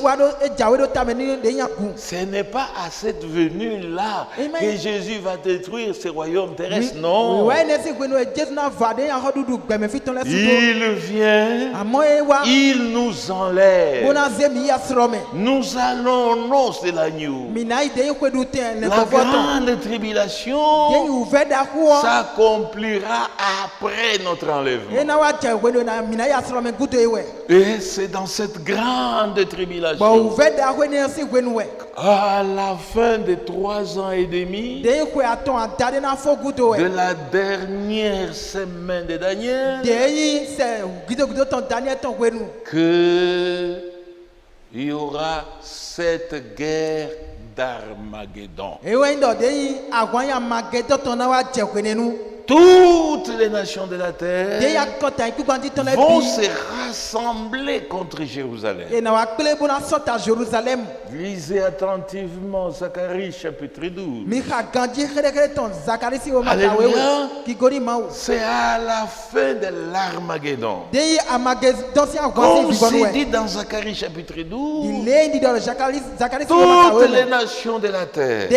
ce n'est pas à cette venue-là que Jésus va détruire ce royaume terrestre, non. Il vient, il nous enlève. Nous allons aux noces de l'agneau. La grande tribulation s'accomplira après notre enlèvement. Et c'est dans cette grande tribulation, à la fin de 3 ans et demi, de la dernière semaine de Daniel, qu'il y aura cette guerre d'Armageddon. Toutes les nations de la terre vont se rassembler contre Jérusalem. Lisez attentivement Zacharie chapitre 12. Alléluia. C'est à la fin de l'Armageddon. Comme c'est dit dans Zacharie chapitre 12, toutes les nations de la terre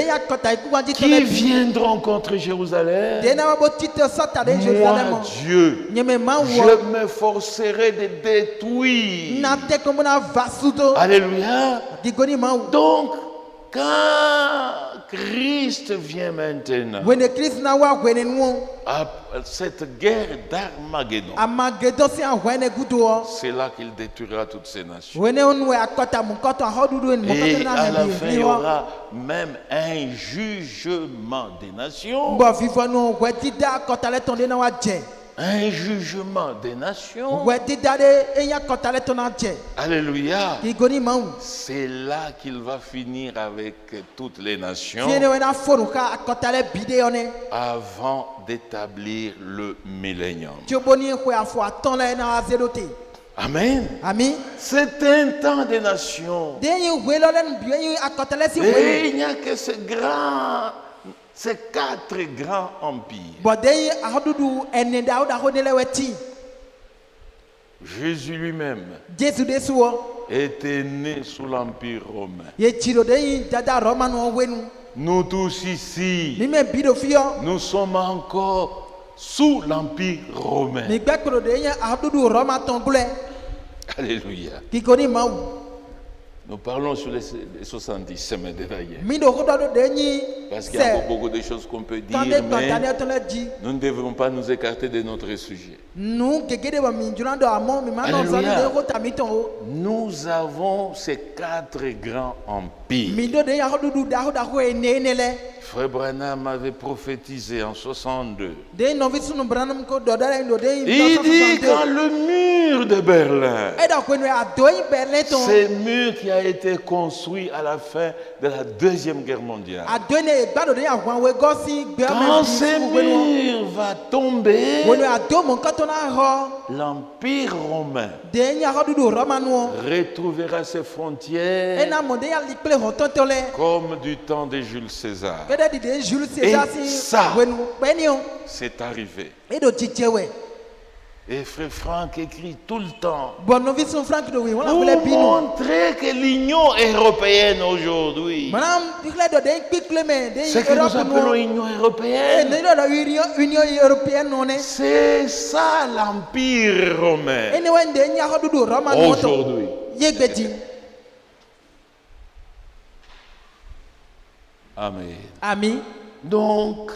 qui viendront contre Jérusalem, moi, Dieu, je m'efforcerai de détruire. Alléluia. Donc, quand Christ vient maintenant, à cette guerre d'Armageddon, c'est là qu'il détruira toutes ces nations. Et à la fin, il y aura même un jugement des nations. Un jugement des nations. Alléluia. C'est là qu'il va finir avec toutes les nations avant d'établir le millénium. Amen. C'est un temps des nations. Et il n'y a que ces 4 grands empires. Jésus lui-même était né sous l'empire romain. Nous tous ici, nous sommes encore sous l'empire romain. Alléluia. Nous parlons sur les 70 semaines de Daniel. Parce qu'il y a beaucoup de choses qu'on peut dire, mais nous ne devons pas nous écarter de notre sujet. Alléluia. Nous avons ces 4 grands empires. Frère Branham avait prophétisé en 62. Il dit quand le mur de Berlin, ce mur qui a été construit à la fin de la Deuxième Guerre mondiale, quand ce mur va tomber, l'Empire romain retrouvera ses frontières comme du temps de Jules César. Et ça, c'est arrivé. Et Frère Franck écrit tout le temps pour montrer que l'Union européenne aujourd'hui, ce que nous appelons Union européenne, c'est ça l'Empire romain aujourd'hui. Amen. Donc,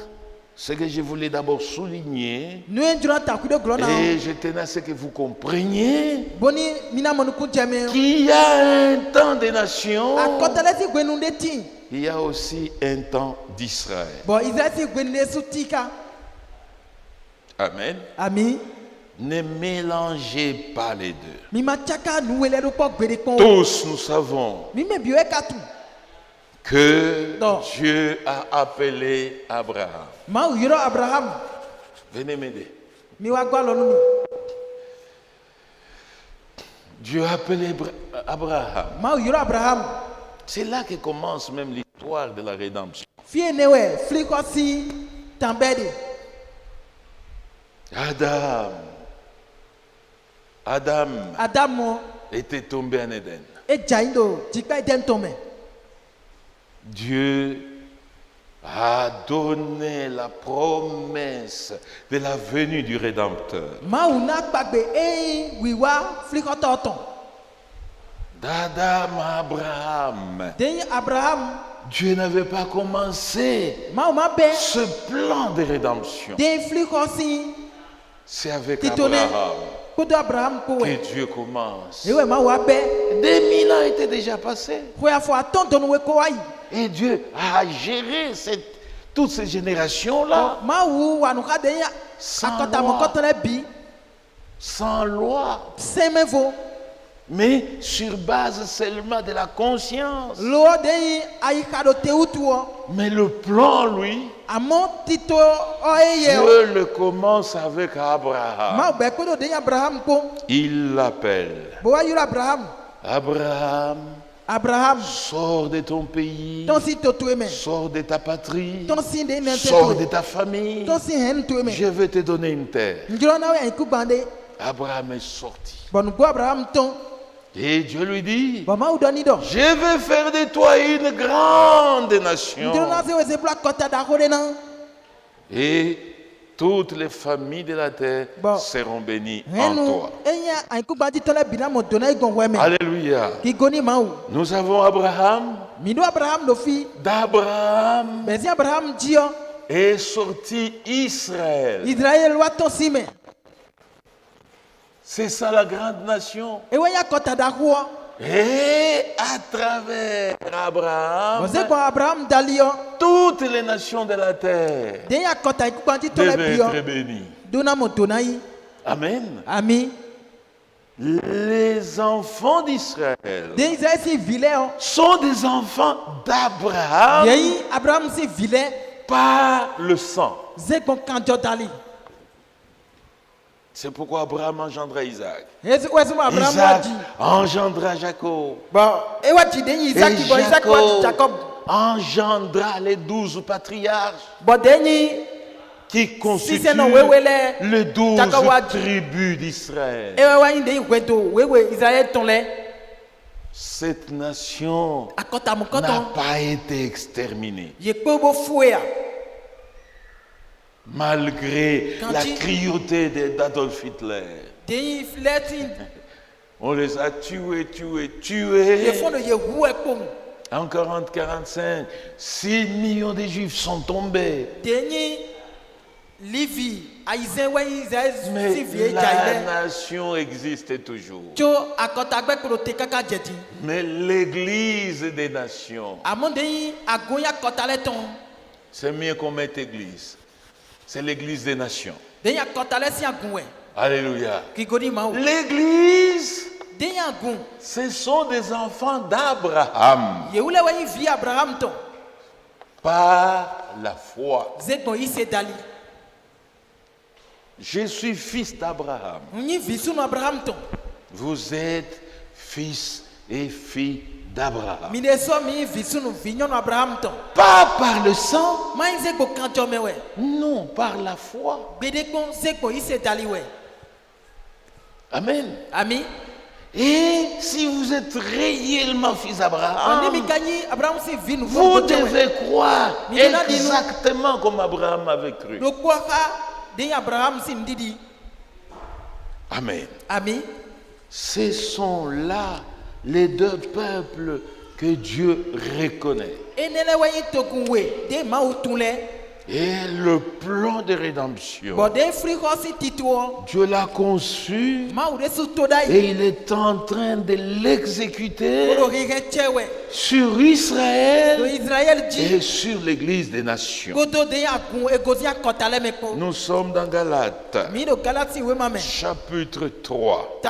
ce que je voulais d'abord souligner, et je tenais à ce que vous compreniez qu'il y a un temps des nations, il y a aussi un temps d'Israël. Amen. Ne mélangez pas les deux. Tous nous savons que Dieu a appelé Abraham. Venez m'aider. Dieu a appelé Abraham. C'est là que commence même l'histoire de la rédemption. Adam était tombé en Éden. Dieu a donné la promesse de la venue du Rédempteur. D'Adam à Abraham, Dieu n'avait pas commencé ce plan de rédemption. C'est avec Abraham que Dieu commence. 2000 ans étaient déjà passés. Et Dieu a géré toutes ces générations-là sans loi. Mais sur base seulement de la conscience. Mais le plan, lui, Dieu le commence avec Abraham. Il l'appelle. Abraham, sors de ton pays, sors de ta patrie, sors de ta famille. Je vais te donner une terre. Abraham est sorti. Et Dieu lui dit, je vais faire de toi une grande nation. Et toutes les familles de la terre seront bénies en toi. Alléluia. Nous avons Abraham. D'Abraham est sorti Israël. C'est ça la grande nation. Et à travers Abraham, toutes les nations de la terre devaient être bénies. Amen. Les enfants d'Israël sont des enfants d'Abraham par le sang. C'est pourquoi Abraham engendra Isaac. Isaac engendra Jacob. Et Jacob engendra les 12 patriarches qui constituent les 12 tribus d'Israël. Cette nation n'a pas été exterminée. Malgré la cruauté d'Adolf Hitler. On les a tués. En 40-45, 6 millions de Juifs sont tombés. Mais la nation existe toujours. Mais l'Église des nations, c'est mieux qu'on mette Église. C'est l'Église des nations. Alléluia. L'Église, ce sont des enfants d'Abraham. Par la foi. Je suis fils d'Abraham. Vous êtes fils et filles d'Abraham. Pas par le sang. Non, par la foi. Amen. Et si vous êtes réellement fils d'Abraham, vous devez croire exactement comme Abraham avait cru. Amen. Ce sont là les deux peuples que Dieu reconnaît. Et le plan de rédemption, Dieu l'a conçu et il est en train de l'exécuter sur Israël et sur l'Église des nations. Nous sommes dans Galates, chapitre 3.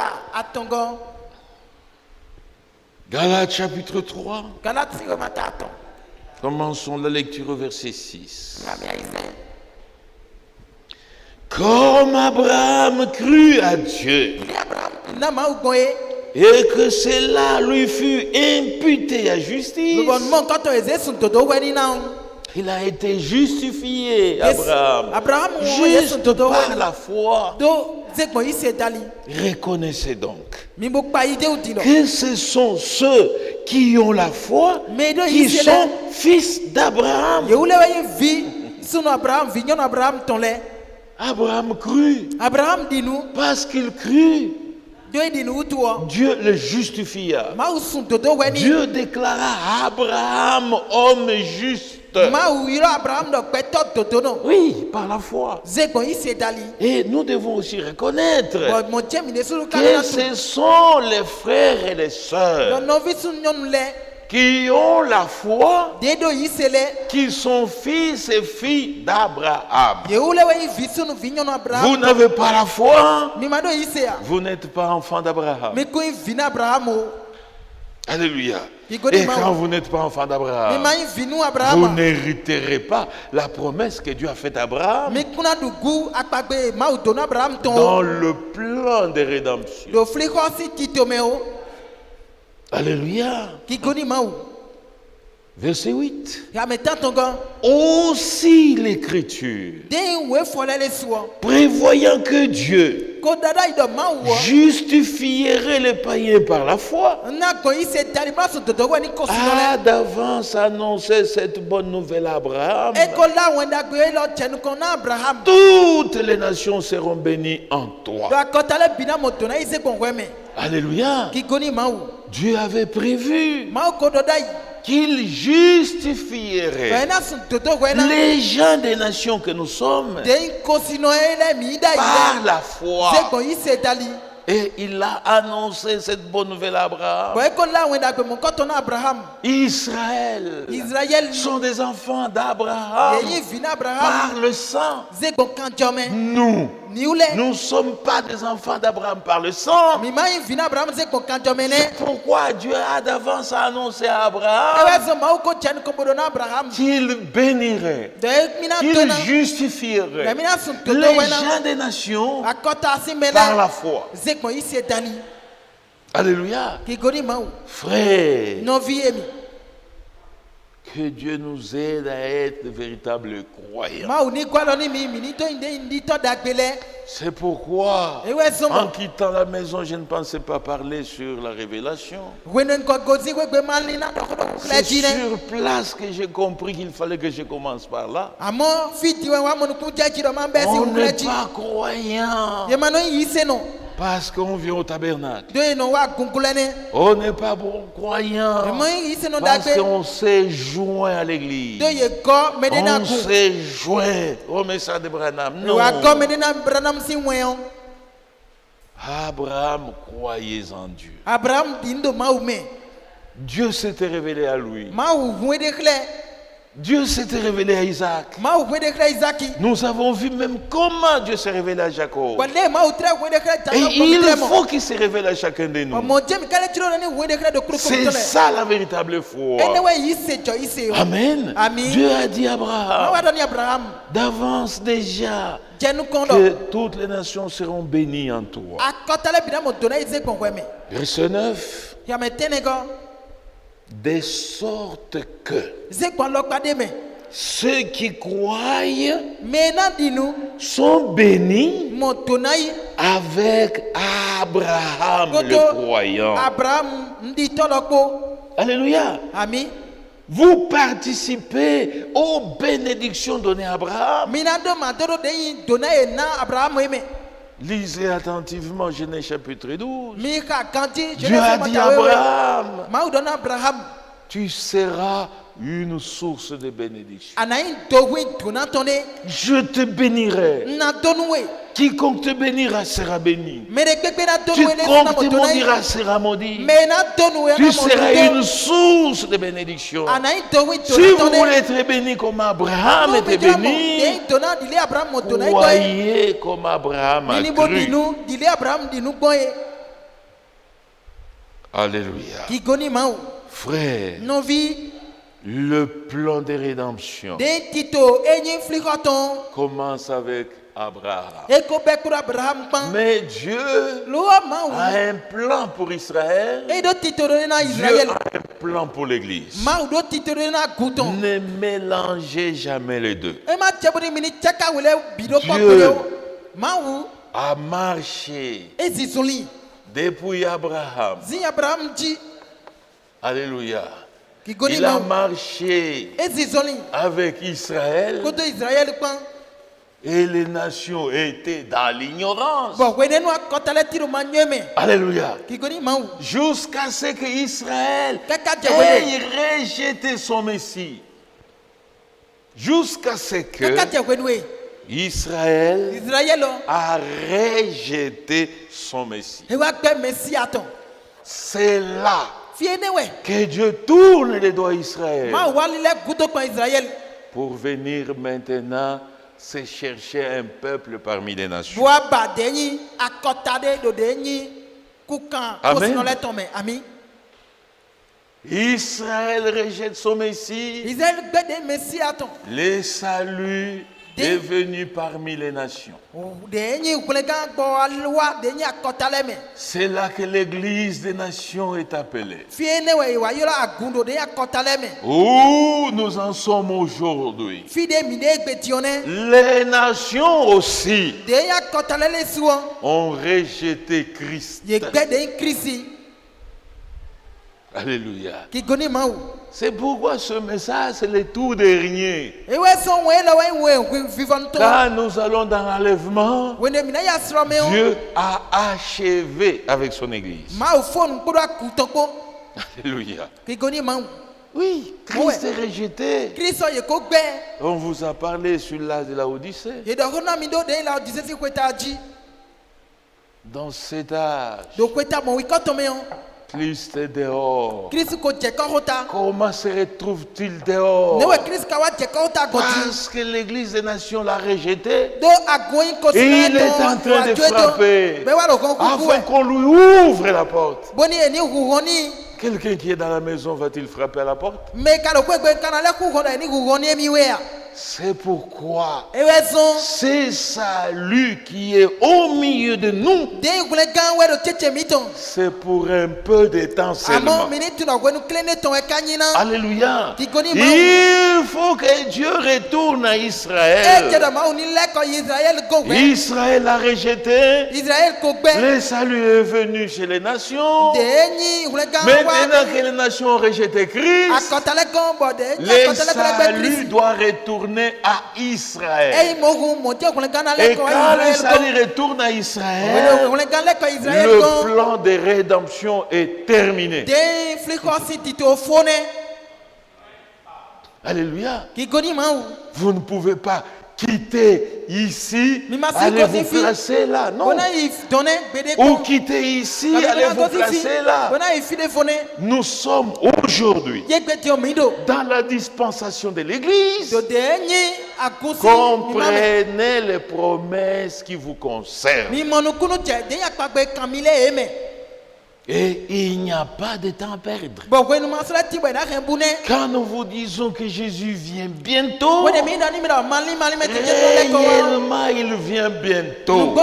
Galates chapitre 3. Commençons la lecture au verset 6. Comme Abraham crut à Dieu et que cela lui fut imputé à justice, Il a été justifié, Abraham, juste par la foi. Reconnaissez donc que ce sont ceux qui ont la foi qui sont fils d'Abraham. Abraham crut parce qu'il crut. Dieu le justifia. Dieu déclara Abraham homme juste. Oui, par la foi. Et nous devons aussi reconnaître que ce sont les frères et les sœurs qui ont la foi, qui sont fils et filles d'Abraham. Vous n'avez pas la foi, vous n'êtes pas enfant d'Abraham. Alléluia. Et quand vous n'êtes pas enfant d'Abraham, vous n'hériterez pas la promesse que Dieu a faite à Abraham dans le plan de rédemption. Alléluia. Verset 8. Aussi l'Écriture, prévoyant que Dieu justifierait les païens par la foi, a d'avance annoncé cette bonne nouvelle à Abraham. Toutes les nations seront bénies en toi. Alléluia. Dieu avait prévu qu'il justifierait les gens des nations que nous sommes par la foi. Et il a annoncé cette bonne nouvelle à Abraham. Israël sont des enfants d'Abraham par le sang. Nous ne sommes pas des enfants d'Abraham par le sang. C'est pourquoi Dieu a d'avance annoncé à Abraham qu'il bénirait, qu'il justifierait les gens des nations par la foi. Alléluia. Frère, que Dieu nous aide à être de véritables croyants. C'est pourquoi, en quittant la maison, je ne pensais pas parler sur la révélation. C'est sur place que j'ai compris qu'il fallait que je commence par là. On n'est pas croyant parce qu'on vient au tabernacle. On n'est pas bon croyant parce qu'on s'est joint à l'église. On s'est joint au message de Branham. Non. Abraham croyait en Dieu. Dieu s'était révélé à lui. Dieu s'était révélé à Isaac. Nous avons vu même comment Dieu s'est révélé à Jacob. Et il faut qu'il se révèle à chacun de nous. C'est ça la véritable foi. Amen. Dieu a dit à Abraham d'avance déjà que toutes les nations seront bénies en toi. Verset 9. De sorte que ceux qui croient sont bénis avec Abraham le croyant. Alléluia. Amen. Vous participez aux bénédictions données à Abraham. Lisez attentivement Genèse chapitre 12. Dieu a dit à Abraham, tu seras une source de bénédiction. Je te bénirai. Quiconque te bénira sera béni. Quiconque te maudira sera maudit. Tu seras une source de bénédiction. Si vous voulez être béni comme Abraham était béni, croyez comme Abraham a cru. Alléluia. Frère, le plan de rédemption commence avec Abraham. Mais Dieu a un plan pour Israël. Dieu a un plan pour l'Église. Ne mélangez jamais les deux. Dieu a marché depuis Abraham. Alléluia. Il a marché avec Israël et les nations étaient dans l'ignorance. Alléluia. Jusqu'à ce qu'Israël ait rejeté son Messie. Jusqu'à ce que Israël a rejeté son Messie. C'est là que Dieu tourne les doigts à Israël pour venir maintenant se chercher un peuple parmi les nations. Amen. Israël rejette son Messie. Le salut est venu parmi les nations. C'est là que l'Église des nations est appelée. Où nous en sommes aujourd'hui. Les nations aussi ont rejeté Christ. Alléluia. C'est pourquoi ce message, c'est le tout dernier. Quand nous allons dans l'enlèvement, Dieu a achevé avec son Église. Alléluia. Oui, Christ est rejeté. On vous a parlé sur l'âge de la Odyssée. Dans cet âge, Christ est dehors. Comment se retrouve-t-il dehors? Parce que l'Église des nations l'a rejeté. Et il est en train de frapper afin qu'on lui ouvre la porte. Quelqu'un qui est dans la maison va-t-il frapper à la porte? C'est pourquoi c'est salut qui est au milieu de nous. C'est pour un peu de temps seulement. Alléluia. Il faut que Dieu retourne à Israël. Israël a rejeté. Le salut est venu chez les nations. Maintenant que les nations ont rejeté Christ, le salut doit retourner à Israël. Et quand le salut retourne à Israël, le plan de rédemption est terminé. Alléluia. Vous ne pouvez pas quitter ici, allez vous placer là, non. Ou quitter ici, allez vous placer là. Nous sommes aujourd'hui dans la dispensation de l'Église. Comprenez les promesses qui vous concernent. Et il n'y a pas de temps à perdre. Quand nous vous disons que Jésus vient bientôt, réellement il vient bientôt.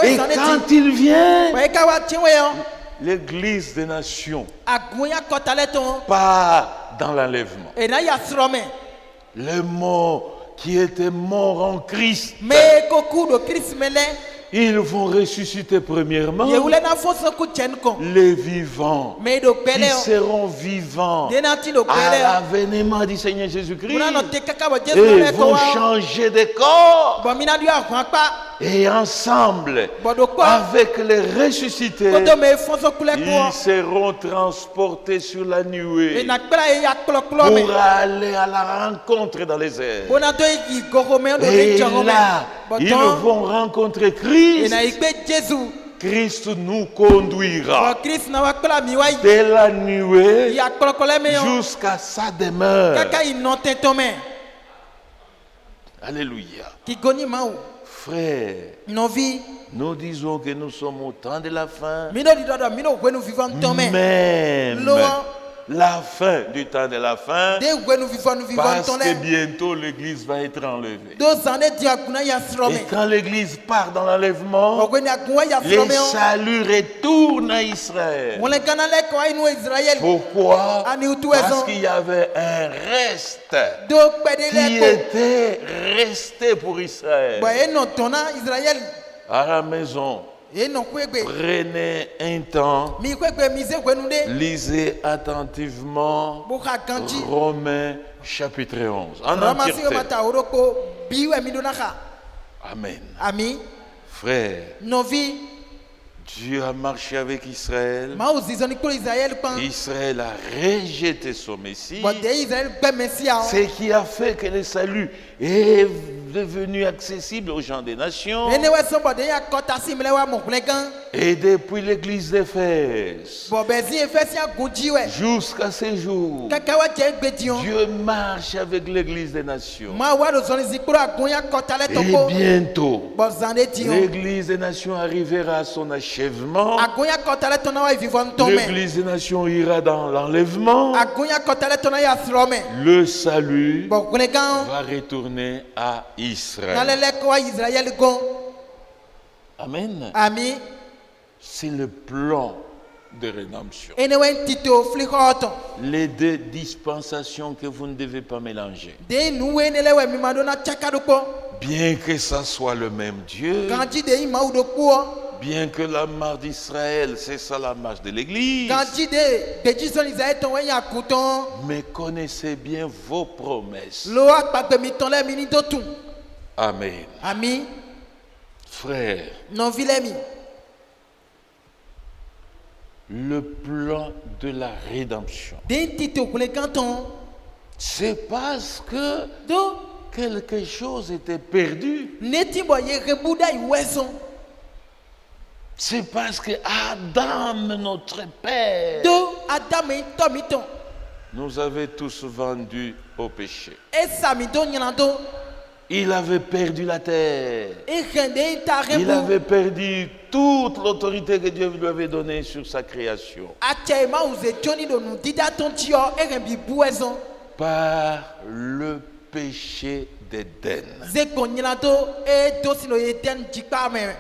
Et quand il vient, l'Église des nations part dans l'enlèvement. Les morts qui étaient morts en Christ, ils vont ressusciter premièrement. Les vivants qui seront vivants à l'avènement du Seigneur Jésus-Christ et vont changer de corps. Et ensemble, avec les ressuscités, ils seront transportés sur la nuée pour aller à la rencontre dans les airs. Et là, ils vont rencontrer Christ. Christ nous conduira de la nuée jusqu'à sa demeure. Alléluia. Frères, nous disons que nous sommes au temps de la fin. Même la fin du temps de la fin, de gwe nous vivons parce ton que lait bientôt l'église va être enlevée. 2 années dia kuna ya Et srome quand l'église part dans l'enlèvement, ogwe na gwe ya les srome saluts retournent à Israël. on le kanale ko inu Israël Pourquoi? ani utu Parce ezo qu'il y avait un reste do pede qui le ko était resté pour Israël. bo eno tona Israël À la maison, eno kwegbe prenez un temps, mi kwegbe mi ze gwe nude lisez attentivement bo ka kanji Romains chapitre 11. En ramasi entièreté. mata oroko biwe mi donaka Amen. ami Frère, novi Dieu a marché avec Israël. ma uzizoni ko Israël pan Israël a rejeté son Messie. bo de Israël gbe mesia Ce qui a fait que le salut est devenu accessible aux gens des nations. ene we so bo de ya kota simle wa mo kulegan Et depuis l'église d'Éphèse bo bezi efesia gunji we jusqu'à ce jour, kaka wa je gbe dion Dieu marche avec l'église des nations. ma wa do zoni zikuro agun ya kota le Et toko bientôt, bo zande dion l'église des nations arrivera à son achèvement. agun ya kota le tona wa vivon tome L'église des nations ira dans l'enlèvement. agun ya kota le tona ya srome Le salut bo kulegan va retourner à Israël. nalele ko wa Israël gon Amen. ami C'est le plan de rédemption. ene we tito flihoto Les deux dispensations que vous ne devez pas mélanger. de nu we ne le we mi madona chakado ko Bien que ça soit le même Dieu, kanji de ima udo ko bien que la marche d'Israël, c'est ça la marche de l'Église, kanji de beji zoni Israël ton we ya kuton mais connaissez bien vos promesses. lo akpagbe mi ton le mi ni do tun Amen. ami Frère, non vilemi le plan de la rédemption, de tito kule kanton c'est parce que do quelque chose était perdu. neti bo ye rebuda iweson C'est parce que Adam, notre père, do adam to mi ton nous avait tous vendus au péché. esa mi do nyando Il avait perdu la terre. e rende ta Il rebu avait perdu toute l'autorité que Dieu lui avait donnée sur sa création. ache ma uze joni do nu dida ton tio e rembi buezon Par le péché d'Éden. ze ko nyando e do sino ye den jikpa me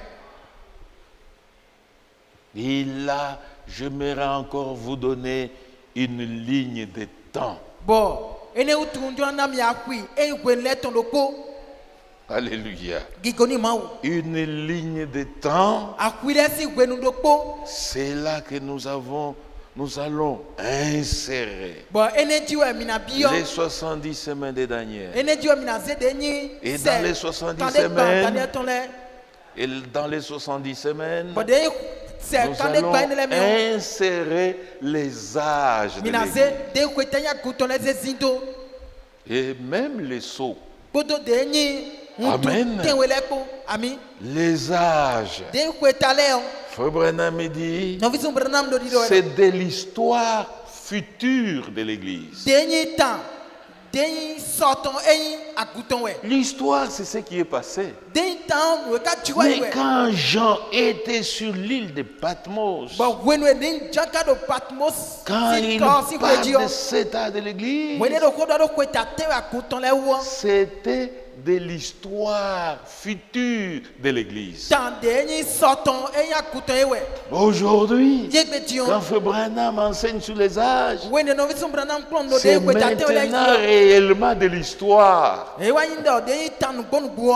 Et là, j'aimerais encore vous donner une ligne de temps. bo ene utunjo na mi akui e gwe le ton loko Alléluia. gigoni ma u Une ligne de temps, akui le si gwe nu loko c'est là que nous allons insérer bo ene jiwe mi na bio les 70 semaines de Daniel. ene jiwe mi na ze de ni Et dans les 70 semaines, Daniel ton le et dans les 70 semaines, bo de se nous kande allons gba ne le mi insérer les âges de mi na l'Église. ze de kwetanya guton le ze zindo Et même les sceaux, bodo de ni Amen. tenwele ko ami les âges. de kwetale on Frère Branham me dit, no visu branam do dido c'est de l'histoire future de l'Église. de ni tan de ni soton e aguton we L'histoire, c'est ce qui est passé. de ni tan we ka jiwa Mais we quand Jean était sur l'île de Patmos, bo wenu ni janka do Patmos quand si il ko si parle kwedio de cet âge de l'Église, wenu do ko do kweta te aguton le wo c'était de l'histoire future de l'Église. tan de ni soton e aguton e we Aujourd'hui, yegbe dion quand Frère Branham enseigne sur les âges, wenu no visu branam klon do c'est de kweta te we maintenant réellement de l'histoire. e wa yindo de ni tan gbonu buo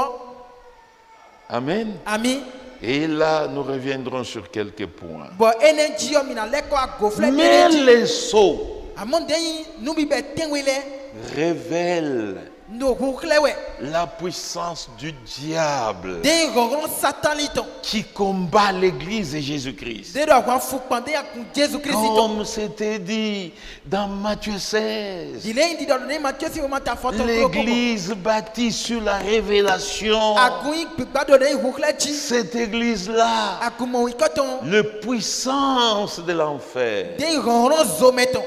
Amen. ami Et là, nous reviendrons sur quelques points. bo ene jio mi na leko agofle Mais de les sceaux amon de ni nu bi be tenwele révèlent no huklewe la puissance du diable de gogon satan liton qui combat l'Église de Jésus-Christ. de do kwa fukpande ya ku Jésus Christ ton Comme c'était dit dans Matthieu 16, dile indi do ne ma tesi o mata foto l'Église bâtie sur la révélation. agui gbado de huklechi Cette Église-là, akumo ikoton la puissance de l'enfer, de gogon zometon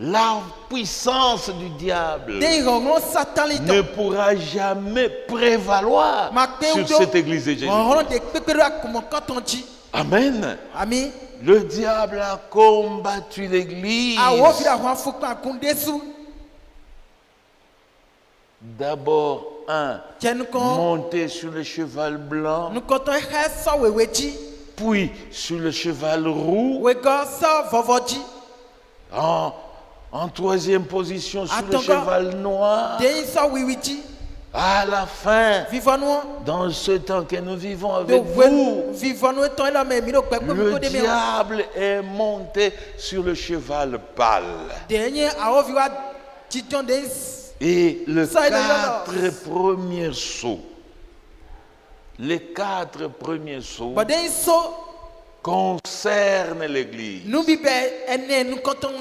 la puissance du diable de gogon satan ne liton pourra jamais prévaloir sur cette Église de Jésus. gogon de pepero akumo koton chi Amen. ami Le diable a combattu l'église. D'abord, monter sur le cheval blanc, puis sur le cheval roux, en troisième position sur le cheval noir. À la fin, dans ce temps que nous vivons avec vous, le diable est monté sur le cheval pâle. Et les quatre premiers sauts concernent l'Église.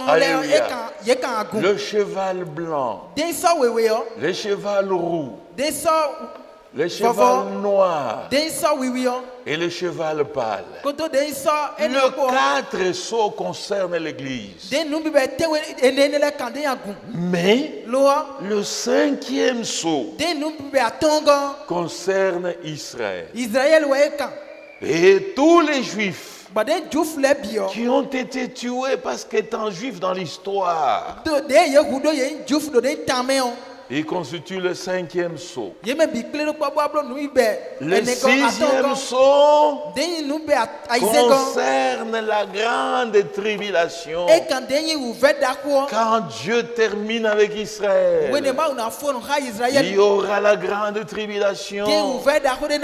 Alléluia. Le cheval blanc, le cheval roux, le cheval noir et le cheval pâle. Les quatre sauts concernent l'Église. Mais le cinquième saut concerne Israël. Et tous les Juifs qui ont été tués parce qu'étant juifs dans l'histoire, ils constituent le cinquième saut. Le sixième saut concerne la grande tribulation. Quand Dieu termine avec Israël, il y aura la grande tribulation.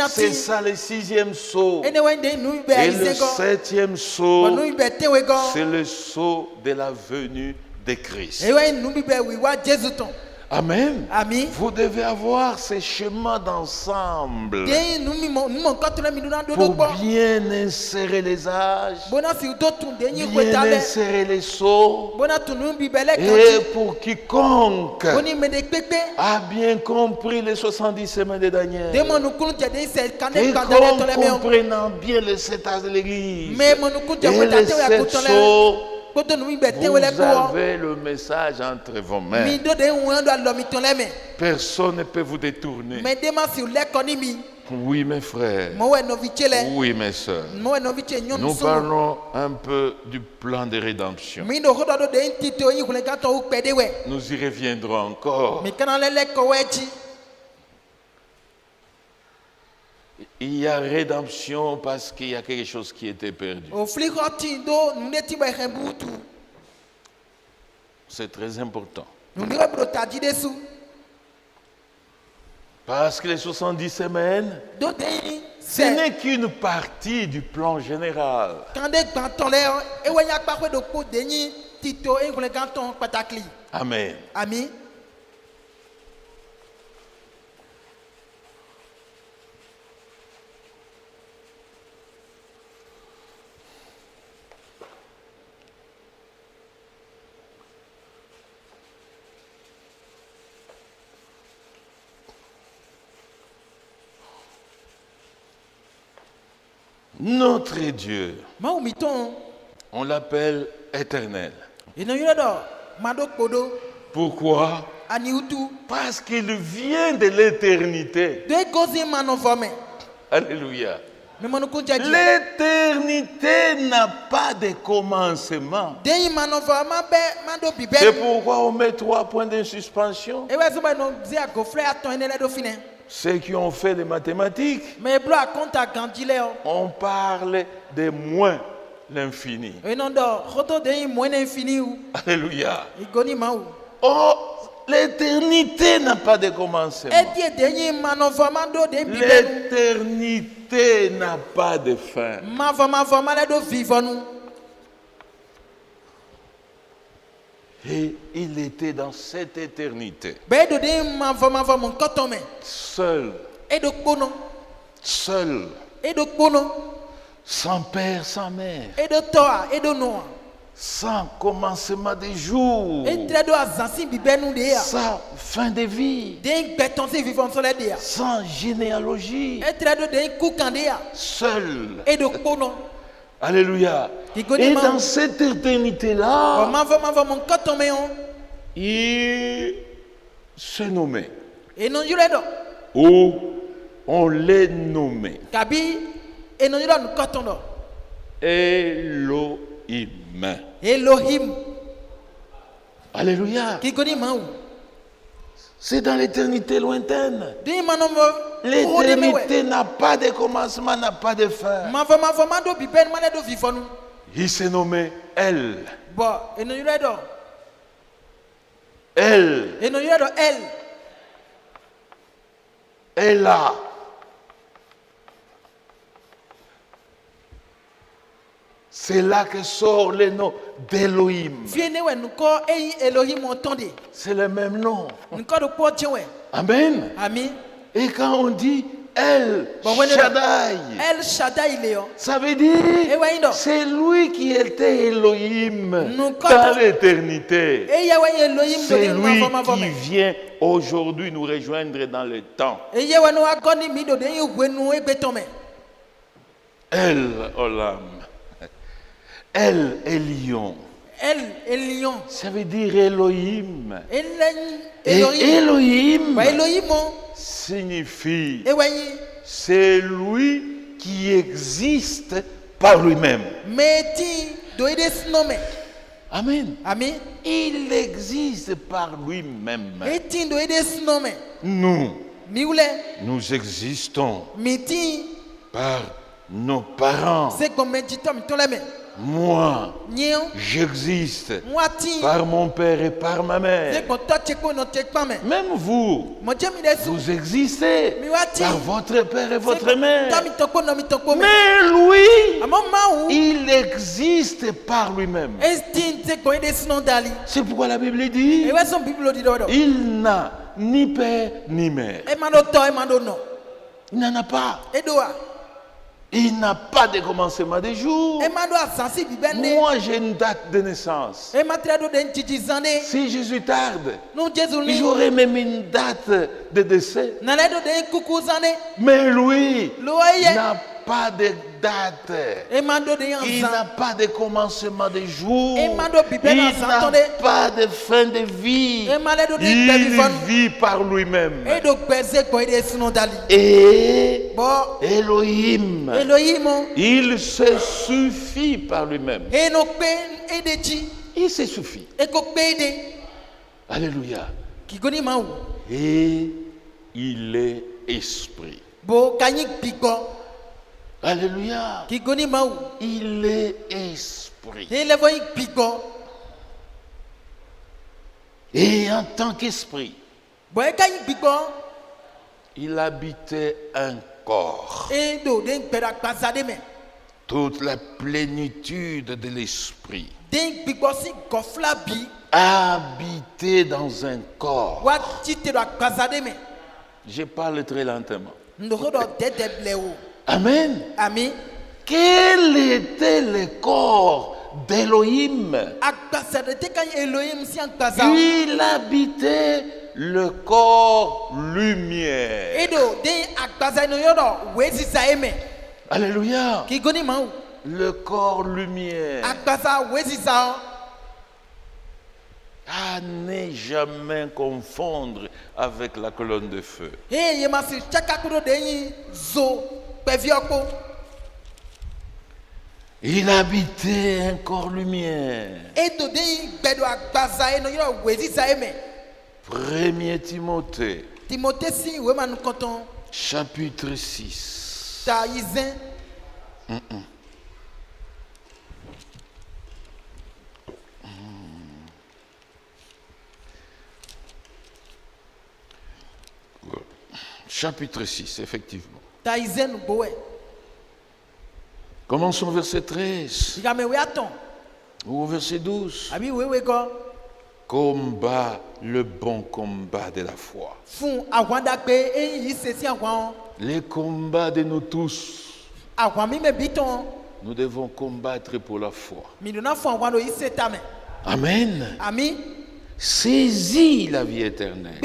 C'est ça le sixième saut. Et le septième saut, c'est le saut de la venue de Christ. Amen. Vous devez avoir ces chemins d'ensemble pour bien insérer les âges, bien insérer les sauts, et pour quiconque a bien compris les 70 semaines de Daniel, quiconque comprenant bien les 7 âges de l'Église et les 7 sauts, vous avez le message entre vos mains. Personne ne peut vous détourner. Oui, mes frères. Oui, mes sœurs. Nous parlons un peu du plan de rédemption. Nous y reviendrons encore. Il y a rédemption parce qu'il y a quelque chose qui était perdu. C'est très important. Parce que les 70 semaines, ce n'est qu'une partie du plan général. Amen. Notre Dieu, on l'appelle éternel. Pourquoi? Parce qu'il vient de l'éternité. Alléluia. L'éternité n'a pas de commencement. C'est pourquoi on met 3 points de suspension. Ceux qui ont fait des mathématiques, on parle de moins l'infini. Alléluia. Oh, l'éternité n'a pas de commencement. L'éternité n'a pas de fin. Et il était dans cette éternité. Seul. Seul. Sans père, sans mère. Sans commencement des jours. Sans fin de vie. Sans généalogie. Seul. Alléluia. Et dans cette éternité-là, il se nommait. Ou on les nommait. Elohim. Elohim. Alléluia. Qui connaît Maou? C'est dans l'éternité lointaine. Dis manomo. L'éternité n'a pas de commencement, n'a pas de fin. Il s'est nommé El. El. Ella. C'est là que sort le nom d'Elohim. C'est le même nom. Amen. Amen. Et quand on dit El Shaddai, El Shaddai, ça veut dire c'est lui qui était Elohim dans l'éternité. C'est lui qui vient aujourd'hui nous rejoindre dans le temps. El Olam. El Elion. El Elion. Ça veut dire Elohim. Et Elohim signifie c'est lui qui existe par lui-même. Amen. Amen. Il existe par lui-même. Nous existons par nos parents. Moi, j'existe par mon père et par ma mère. Même vous, vous existez par votre père et votre mère. Mais lui, il existe par lui-même. C'est pourquoi la Bible dit, il n'a ni père ni mère. Il n'en a pas. Il n'a pas de commencement de jour. Moi, j'ai une date de naissance. Si Jésus tarde, j'aurai même une date de décès. Mais lui n'a pas de date. Il n'a pas de commencement de jour. Il n'a pas de fin de vie. Il vit par lui-même. Et Elohim, il se suffit par lui-même. Il se suffit. Alléluia. Et il est esprit. Alléluia. Il est esprit. Et en tant qu'esprit, il habitait un corps. Toute la plénitude de l'esprit habité dans un corps. Je parle très lentement. Amen. Amen. Quel était le corps d'Elohim? Il habitait le corps lumière. Alléluia. Le corps lumière. À ne jamais confondre avec la colonne de feu. Il habitait un corps lumière. 1er Timothée, chapitre 6. Chapitre 6, effectivement. Commençons au verset 13 ou au verset 12. Combat le bon combat de la foi. Les combats de nous tous. Nous devons combattre pour la foi. Amen. Saisis la vie éternelle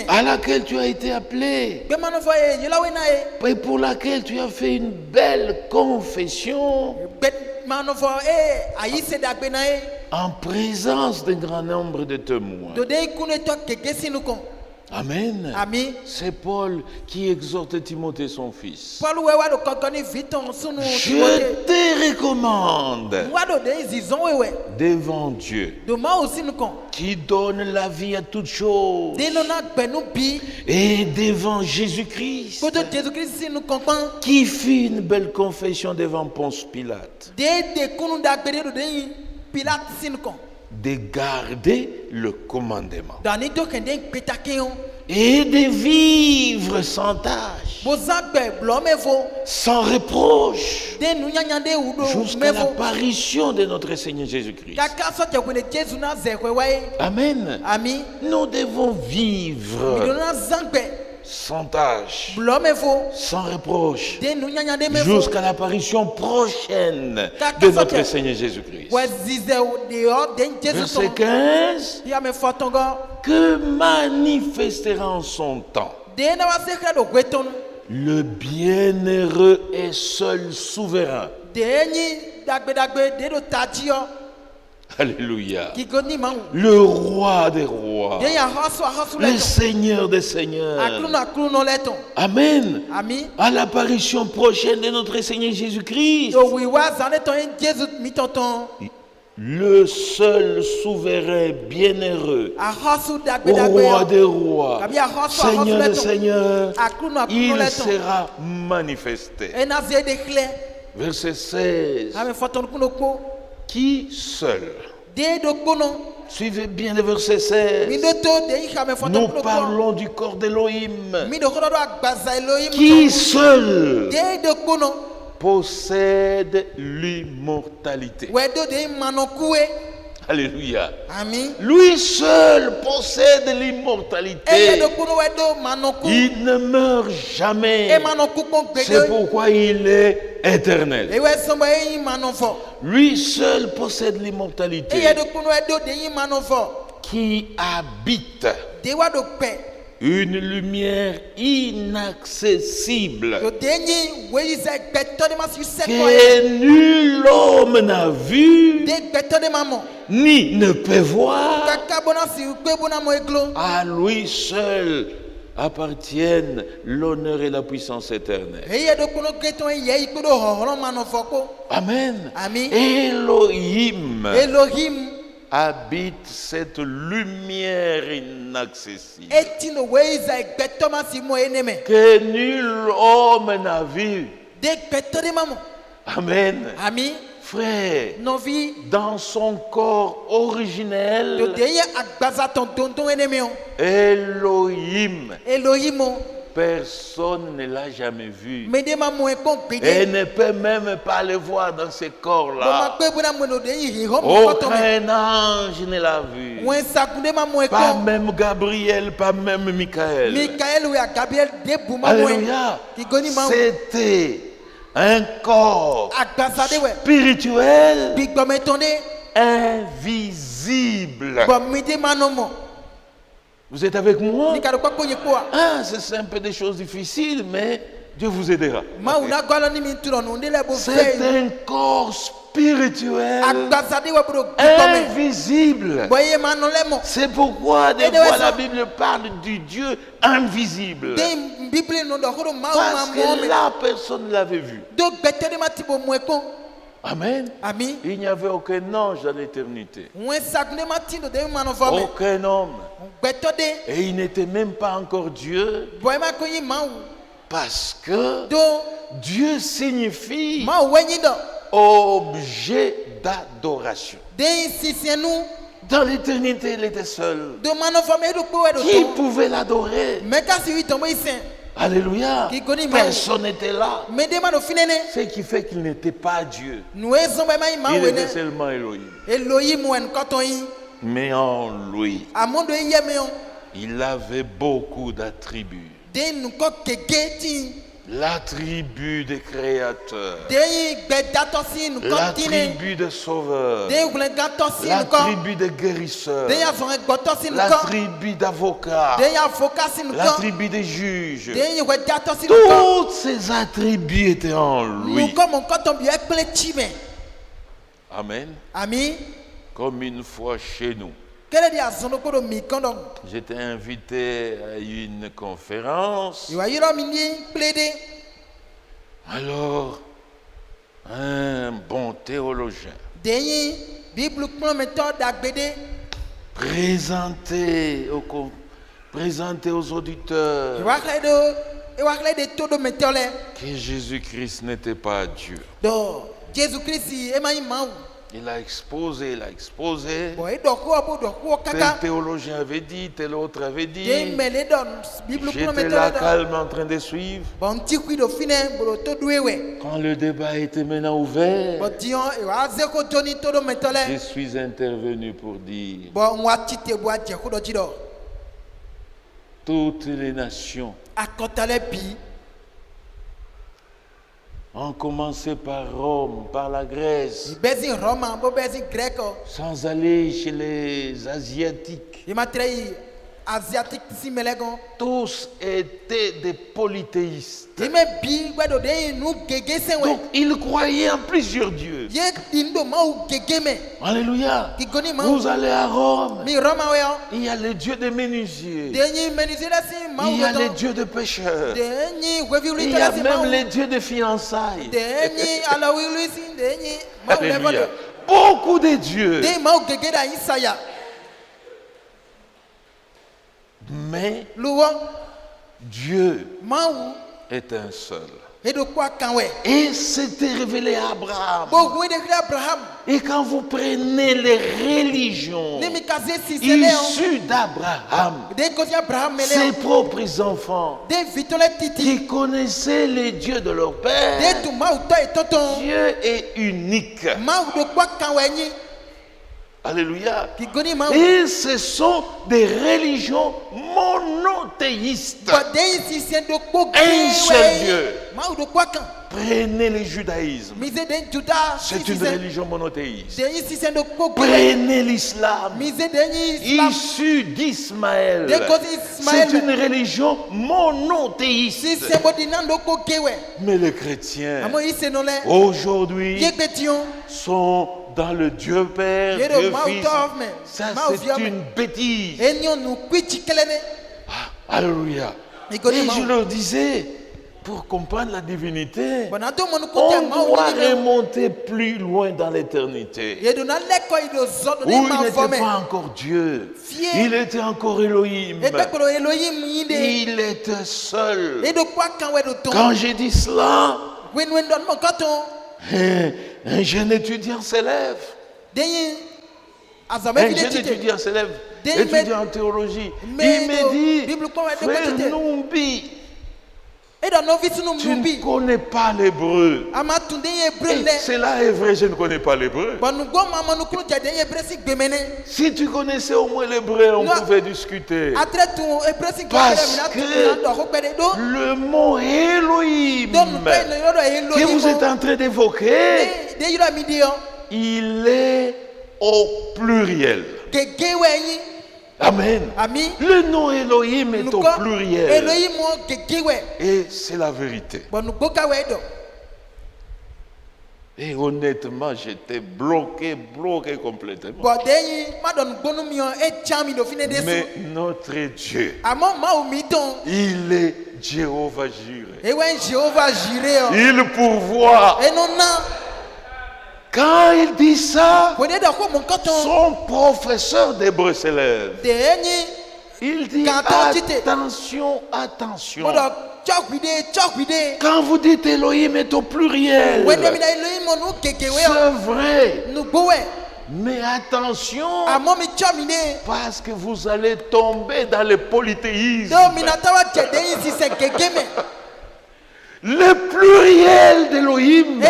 à laquelle tu as été appelé et pour laquelle tu as fait une belle confession en présence d'un grand nombre de témoins. Amen. Amen. C'est Paul qui exhorte Timothée, son fils. Paul ouais ouais le kokoni viton sunu Je te recommande ouais de zizon ouais ouais devant Dieu de moi aussi nous con qui donne la vie à toutes choses de nous na benu bi et devant Jésus-Christ côté Jésus-Christ si nous comprend qui fit une belle confession devant Ponce Pilate de kunu da gbede de Pilate si nous con de garder le commandement dans les deux kende petakeon et de vivre sans tâche, bozagbe blomevo sans reproche, de nous nyanyande udo jusqu'à mevo l'apparition de notre Seigneur Jésus-Christ. kaka so te kwene Jésus na zekwe ouais Amen. ami Nous devons vivre midona zangbe sans tâche, blomevo sans reproche, de nous nyanyande mevo jusqu'à l'apparition prochaine de notre Seigneur Jésus-Christ. ouais zizeo de o de Jésus Verset 15. ya me fotongo Que manifestera en son temps de na wa sekra do gweton le bienheureux et seul souverain. de ni dagbe de do tadio Alléluia. ki goni ma Le roi des rois. de ya hasu Le le Seigneur des seigneurs. aklu no leton Amen. ami À l'apparition prochaine de notre Seigneur Jésus-Christ. do wi wa zane ton Jésus mi tonton Le seul souverain bienheureux. a hasu dagbe Roi des rois. Kabi a hasu Seigneur des leton seigneurs. aklu no Il leton sera manifesté. e na ze de clé Verset 16. ame foton kuno ko Qui seul? de do kono Suivez bien le verset 16. mi do to de ika me foton Nous kuno ko parlons du corps d'Élohim. mi do kono do agbaza Elohim Qui seul de do kono possède l'immortalité. we do de manokue Alléluia. ami Lui seul possède e l'immortalité. do kono we do manoku Il ne meurt jamais. e manoku kon C'est gbede pourquoi il est éternel. e we sombo e manofo Lui seul possède e l'immortalité do kono we do de manofo qui habite de wa do pe une lumière inaccessible do de ni we is gbeto de masu se ko que nul homme n'a vu de gbeto de mamo ni ne peut voir. kaka bona si pe bona mo eglo À lui seul appartiennent l'honneur et la puissance éternelle. e do kono gbeto e ye iko do hohoro manofo ko Amen. ami Elohim Elohim habite cette lumière inaccessible etino we is gbeto masu mo eneme que nul homme n'a vu. de gbeto de mamo Amen. ami Frère, novi dans son corps do originel, de ye agbaza ton tonton eneme o Elohim, Elohim o personne ne l'a jamais vu. me de mamo e kon Et gbede ne peut même pas le voir dans ce bo ma corps-là. pe bona mo do de yi ho mo ko to me Aucun ange ne l'a vu. wen sakunde mamo e Pas kon même Gabriel, pas même Michael. Michael ou ya Gabriel de bu mamo e Alléluia. ki goni mamo C'était un corps agbaza de we spirituel bi gbome tonde invisible. bo mi de manomo Vous êtes avec moi? ni ka do ko nyi ko Ah, c'est un peu des choses difficiles, mais Dieu vous aidera. ma una gwalo ni mi turo no ndele bo C'est fe un corps spirituel agbaza de we bro gbome invisible. bo ye manolemo C'est pourquoi des Et de fois raison. la Bible parle du Dieu invisible. de bible no do horo ma Parce ma que mo me là, personne ne l'avait vu. do gbete de matibo mo e kon Amen. ami Il n'y avait aucun ange dans l'éternité. wen sakunde matindo de manofo me Aucun homme. gbete de Et il n'était même pas encore Dieu. bo ma ko yi ma Parce que do Dieu signifie ma wenyi do objet d'adoration. de sisienu Dans l'éternité, il était seul. do manofo me do ko we do Qui to pouvait l'adorer? me ka si wi tombo isen Alléluia. Qui connaît Personne n'était là. me de mano finene Ce qui fait qu'il n'était pas Dieu. nous sommes ma Il wene était seulement Elohim. Elohim wen koton yi Mais en lui, amondo yeme on il avait beaucoup d'attributs. de nous ko keke ti L'attribut de créateur, de yi gbedato si nous ko tine l'attribut de sauveur, de wule gato si nous ko l'attribut de guérisseur, de ya son gboto si nous ko l'attribut d'avocat, de ya foka si nous ko l'attribut de juge. de yi we dato si nous ko Tous ces attributs étaient en nous lui. ko mon koton bi ekple ti me Amen. ami Comme une fois chez nous, J'étais invité à une conférence. Alors, un bon théologien présenté aux auditeurs que Jésus-Christ n'était pas Dieu. Il a exposé. Tel théologien avait dit, tel autre avait dit. J'étais là calme en train de suivre. Quand le débat était maintenant ouvert, je suis intervenu pour dire toutes les nations ont commencé par Rome, par la Grèce, sans aller chez les Asiatiques. Tous étaient des polythéistes. Donc ils croyaient en plusieurs dieux. Alléluia. Vous allez à Rome, il y a les dieux des menuisiers, il y a les dieux de pêcheurs, il y a même les dieux de fiançailles. Alléluia. Beaucoup de dieux. Mais Dieu est un seul. Et c'était révélé à Abraham. Et quand vous prenez les religions issues d'Abraham, ses propres enfants qui connaissaient les dieux de leur père, Dieu est unique. Alléluia. Et ce sont des religions monothéistes. Un seul Dieu. Prenez le judaïsme. C'est une religion monothéiste. Prenez l'islam, issu d'Ismaël. C'est une religion monothéiste. Mais les chrétiens aujourd'hui sont dans le Dieu Père, Dieu Fils. Ça, c'est une bêtise. Alléluia. Et je leur disais, pour comprendre la divinité, on doit remonter plus loin dans l'éternité, où il n'était pas encore Dieu, il était encore Elohim, il était seul. Quand j'ai dit cela, un jeune étudiant s'élève. Étudiant en théologie. Il me dit, frère Numbi, tu ne connais pas l'hébreu. Cela est vrai, je ne connais pas l'hébreu. Si tu connaissais au moins l'hébreu, on pouvait discuter. Parce que le mot Elohim que vous êtes en train d'évoquer, il est au pluriel. Amen. Le nom Elohim est au pluriel. Et c'est la vérité. Et honnêtement, j'étais bloqué complètement. Mais notre Dieu, il est Jéhovah Jireh. Il pourvoit. Quand il dit ça, son professeur d'hébreu se lève. Il dit attention. Quand vous dites Elohim est au pluriel, c'est vrai. Mais attention, parce que vous allez tomber dans le polythéisme. Le pluriel d'Elohim,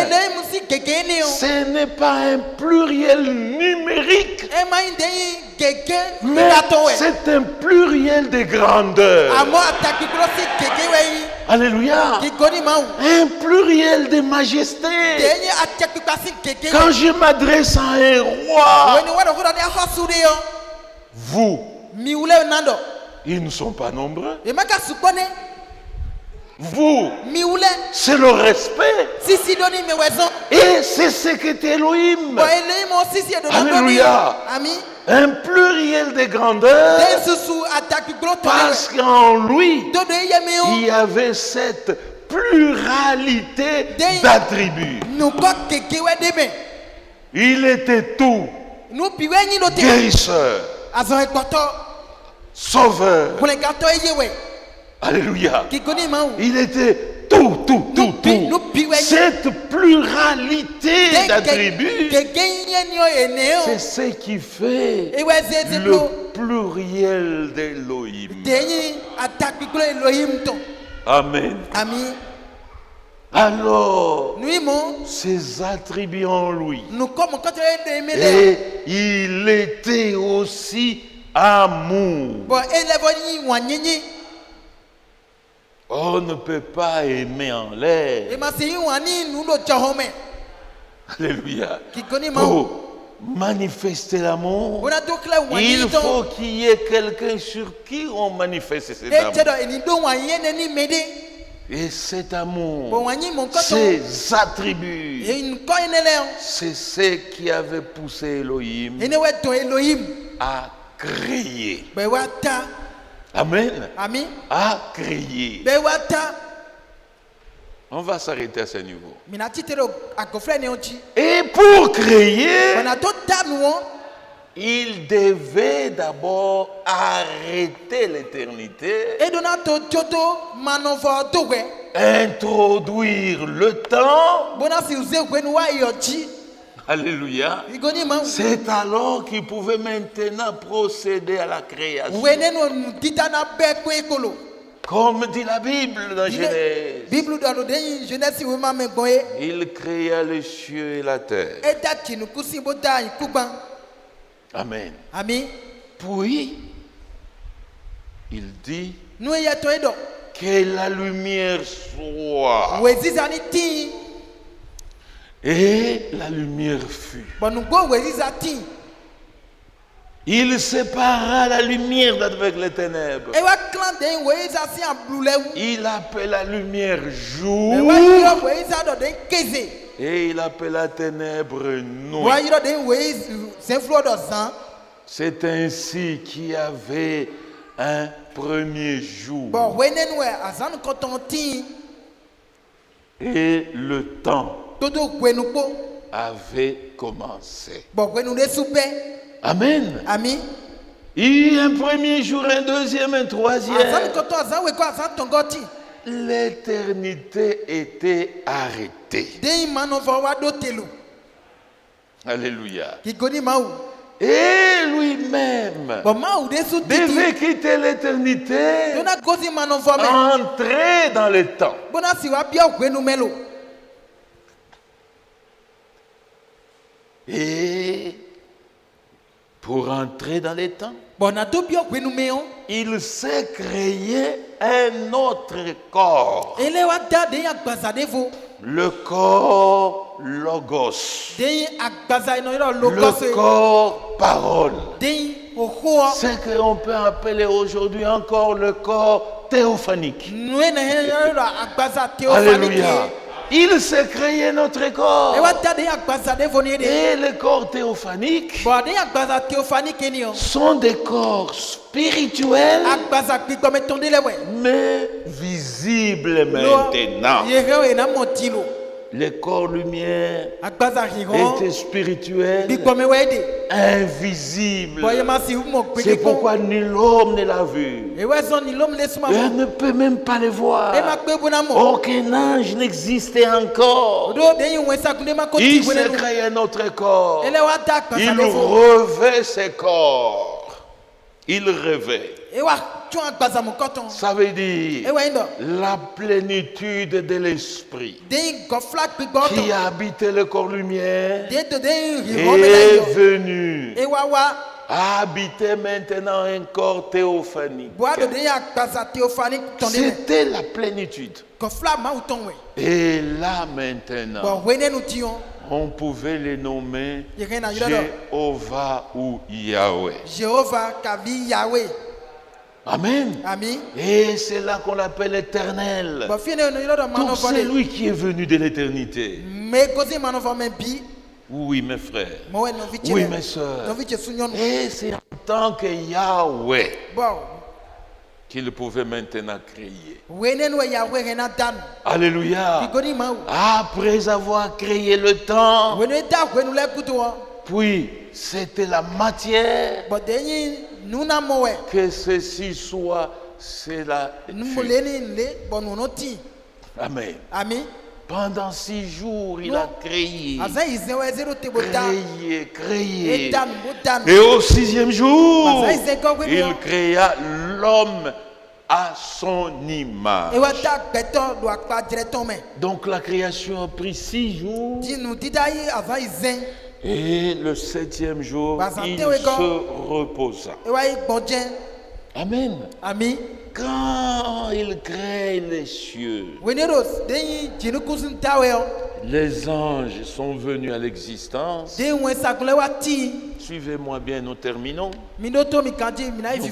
ce n'est pas un pluriel numérique, mais c'est un pluriel de grandeur. Alléluia. Un pluriel de majesté. Quand je m'adresse à un roi, vous, ils ne sont pas nombreux. vous, miule c'est le respect. sisi doni mewezo Et c'est ce qu'était Elohim. bo Elohim sisi de Alléluia. ami Un pluriel de grandeur. desusu attaque gloto Parce qu'en lui, dodo yemeo il y avait cette pluralité d'attributs. nous ko kekewe deme Il était tout. nous piwenyi no te Guérisseur, azon ekoto sauveur. pour les gato yewe Alléluia. qui connaît maou Il était tout. Cette pluralité d'attributs, c'est ce qui fait le pluriel d'Elohim. Amen. Ami. Alors, ces attributs en lui. Et il était aussi amour. On ne peut pas aimer en l'air. Alléluia. Pour manifester l'amour, il faut qu'il y ait quelqu'un sur qui on manifeste cet amour. Et cet amour, ces attributs, c'est ce qui avait poussé Elohim à créer. Amen. À créer. On va s'arrêter à ce niveau. Et pour créer, il devait d'abord arrêter l'éternité, introduire le temps. Alléluia. C'est alors qu'il pouvait maintenant procéder à la création. Comme dit la Bible dans Genèse. Il créa les cieux et la terre. Amen. Puis, il dit que la lumière soit. Et la lumière fut. Il sépara la lumière d'avec les ténèbres. Il appelle la lumière jour. Et il appelle la ténèbre nuit. C'est ainsi qu'il y avait un premier jour. Et le temps avait commencé. Amen. Il y a un premier jour, un deuxième, un troisième. L'éternité était arrêtée. Alléluia. Et lui-même devait quitter l'éternité, entrer dans le temps. Et pour entrer dans les temps, il s'est créé un autre corps. Le corps Logos. Le corps Parole. Ce qu'on peut appeler aujourd'hui encore le corps théophanique. Alléluia. Il s'est créé notre corps. Et les corps théophaniques sont des corps spirituels, mais visibles maintenant. Les corps lumière étaient spirituels, invisibles. C'est pourquoi nul homme ne l'a vu. Et on ne peut même pas les voir. Aucun ange n'existait encore. Il s'est créé un autre corps. Il revêt ses corps. Il rêvait. Ça veut dire la plénitude de l'esprit qui a habité le corps lumière est venu habiter maintenant un corps théophanique. C'était la plénitude. Et là maintenant, on pouvait les nommer Jéhovah ou Yahweh. Amen. Amen. Et c'est là qu'on l'appelle éternel. Donc c'est lui qui est venu de l'éternité. Oui, mes frères. Oui, mes soeurs. Et c'est en tant que Yahweh qu'il pouvait maintenant créer. Alléluia. Après avoir créé le temps, puis c'était la matière, que ceci soit, c'est la... Amen. Amen. Pendant 6 jours, il a créé. Créé. Et au 6e jour, il créa l'homme à son image. Donc la création a pris 6 jours. Et le 7e jour, il se reposa. Amen. Amen. Quand il crée les cieux, les anges sont venus à l'existence. Suivez-moi bien, nous terminons. Nous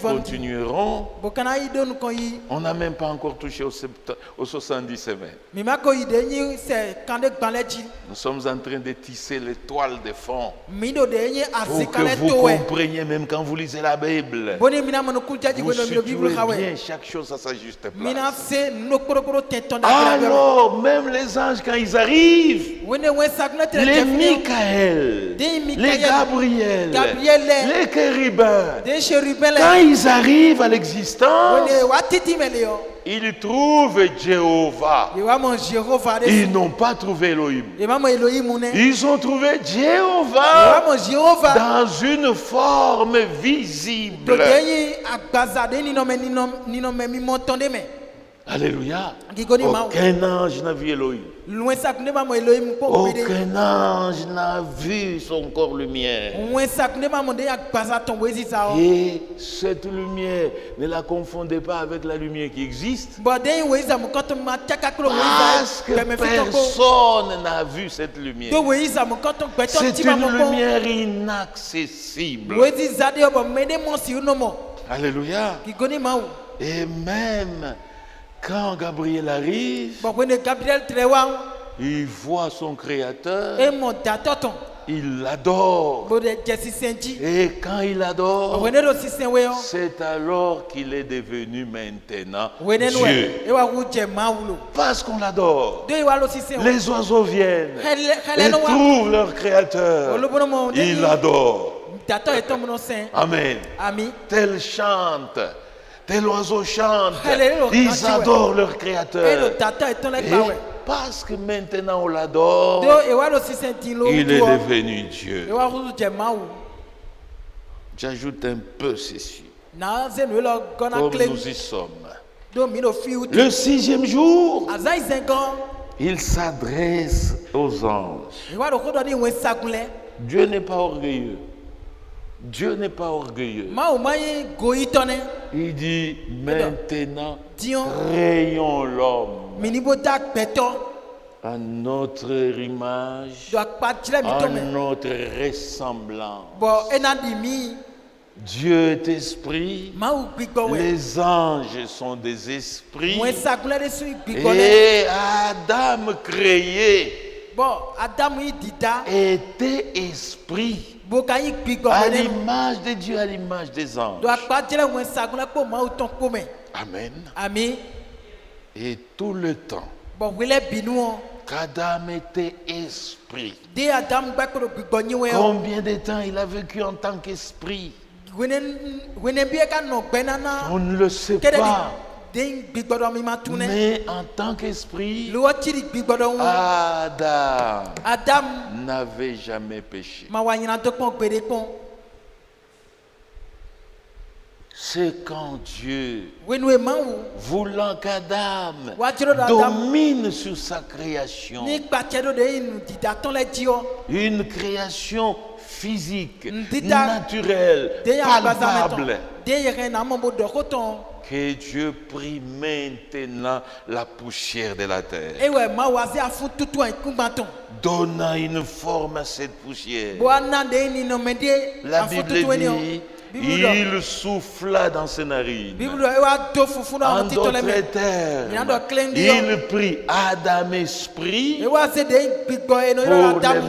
continuerons. On n'a même pas encore touché au 70 semaines. Nous sommes en train de tisser les toiles de fond pour que vous compreniez même quand vous lisez la Bible. Vous situez bien chaque chose à sa juste place. Alors, même les anges, quand ils arrivent, les Michael, les Gabriel, les chérubins, quand ils arrivent à l'existence, ils trouvent Jéhovah. Ils n'ont pas trouvé Elohim. Ils ont trouvé Jéhovah dans une forme visible. Alléluia. Aucun ange n'a vu Elohim. Aucun ange n'a vu son corps lumière. Et cette lumière, ne la confondez pas avec la lumière qui existe. Parce que personne n'a vu cette lumière. C'est une lumière inaccessible. Alléluia. Et même quand Gabriel arrive, il voit son créateur, il l'adore. Et quand il adore, c'est alors qu'il est devenu maintenant Dieu. Parce qu'on l'adore. Les oiseaux viennent et trouvent leur créateur. Ils l'adorent. Amen. Tel chante. Tel oiseau chante, ils adorent leur créateur. Et parce que maintenant on l'adore, il est devenu Dieu. J'ajoute un peu ceci. Comme nous y sommes. Le 6e jour, il s'adresse aux anges. Dieu n'est pas orgueilleux. Dieu n'est pas orgueilleux. Il dit maintenant, créons l'homme à notre image, à notre ressemblance. Dieu est esprit, les anges sont des esprits, et Adam créé était esprit. À l'image de Dieu, à l'image des anges. Amen. Et tout le temps qu'Adam était esprit, combien de temps il a vécu en tant qu'esprit? On ne le sait pas. Mais en tant qu'esprit, Adam n'avait jamais péché. C'est quand Dieu, voulant qu'Adam domine sur sa création, une création physique, naturelle, palpable, que Dieu prit maintenant la poussière de la terre, donna une forme à cette poussière. La Bible dit, il souffla dans ses narines. Bible ewa do fufu na En oti to le me. d'autres termes, Ina do klendi yo. il prit Adam esprit Ewa se de gbigbo eno yo pour, Adam.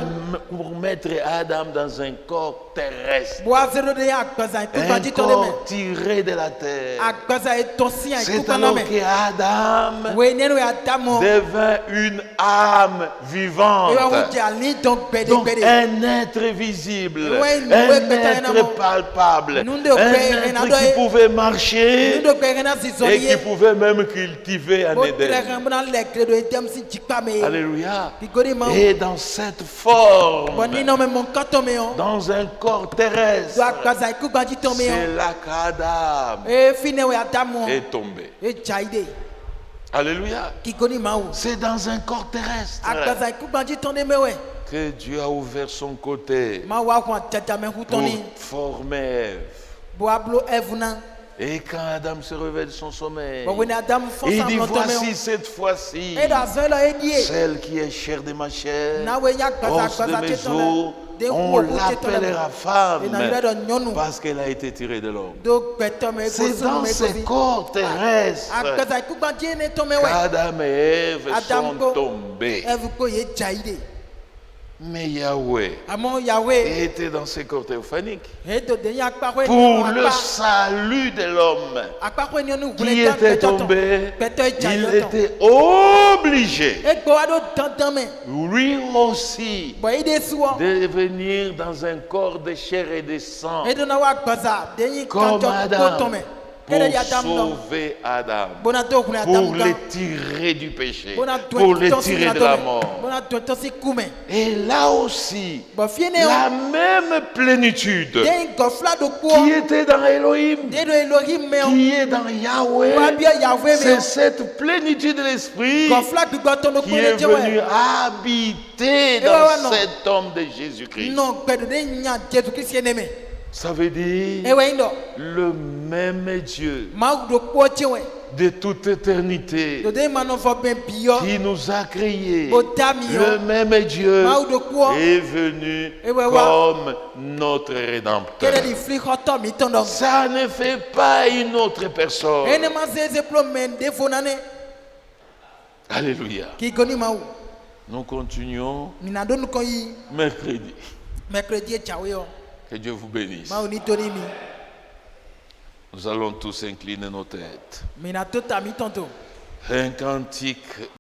pour mettre Adam dans un corps terrestre, Boa zero de agbaza iku un gbanji to le me. corps tiré de la terre. Agbaza etosi iku C'est gbanna alors me. que Adam We nenu ya Adam. devint une âme vivante. Ewa wuji ali donc bede Donc bede. un être visible, Ouais, un ouais, peut-être, être non. palpable, Nous un devons faire être un qui adoyer. pouvait marcher Nundo kwegena et qui zizoliye. pouvait même cultiver en Bo Éden. trega mbona lekre do etem si jikpa me. Alléluia. Bigori ma. Et dans cette forme, Boni no me mon kato me on. dans un corps Do terrestre, agbaza iku gbanji to me c'est on. là qu'Adam E fine we Adam on. est tombé. E jaide. Alléluia. Kigoni ma o. C'est dans un corps terrestre Agbaza iku gbanji to ne me we. que Dieu a ouvert son côté Ma wa kwa tata me pour hutoni. former Ève. Bo ablo evuna. Et quand Adam se réveille de son sommeil, Bo when Adam fonce il en dit, montant me voici on. cette fois-ci, E da zelo e die. celle qui est chair de ma chair, Na we ya agbaza os de agbaza mes te to le. os, De on wo wo te to le. l'appellera femme E na yure do nyonu. parce qu'elle a été tirée de l'homme. Do gbeto me C'est gosu dans me ce gosi. corps terrestre Agbaza iku gbanji ne to me we. qu'Adam et Ève Adam sont ko. tombés. Evu ko ye jaide. Mais Yahweh Amo Yahweh. était dans ce corps théophanique E do de ya akpa we. pour le salut de l'homme Akpa we ni onu qui était tombé. Beto e Il jaide. était obligé, E gbo ado dandan me. lui aussi, Bo ide suwo. de venir dans un corps de chair et de sang E do na wa agbaza de yi comme kanjo ko to Adam me. pour E de ya Adam no. sauver Adam, Bona to kuna pour Adam le ga. tirer du péché, Bona pour le tirer de la mort. Bona to si kume. Et là aussi, Bo fiene la o. même plénitude De gofla do ko. qui était dans Elohim, De do Elohim me o. qui est dans Wa Yahweh, bia Yahweh me c'est o. cette plénitude de l'Esprit Gofla gbigbo to no ko qui est le jewe. venu habiter ouais, non. dans cet homme de Jésus-Christ. Non gbedo de nya Jesu Christ ene me. Ça veut dire E we ndo. le même Dieu Ma do ko jewe. de toute éternité Do de mano fo ben bio. qui nous a créés. Botami Le yo. même Dieu Ma do ko. est venu Eh ouais, ouais. comme notre Rédempteur. Kere di fli hoto mi tondo. Ça ne fait pas une autre personne. Ene ma se pro men de fonane. Alléluia. Ki goni ma o. Nous continuons Ni na do nu ko yi. mercredi. Mercredi e chawe yo. Que Dieu vous bénisse. Ma o ni toni mi. Nous allons tous incliner nos têtes. Mi na to ta mi tonto. Un cantique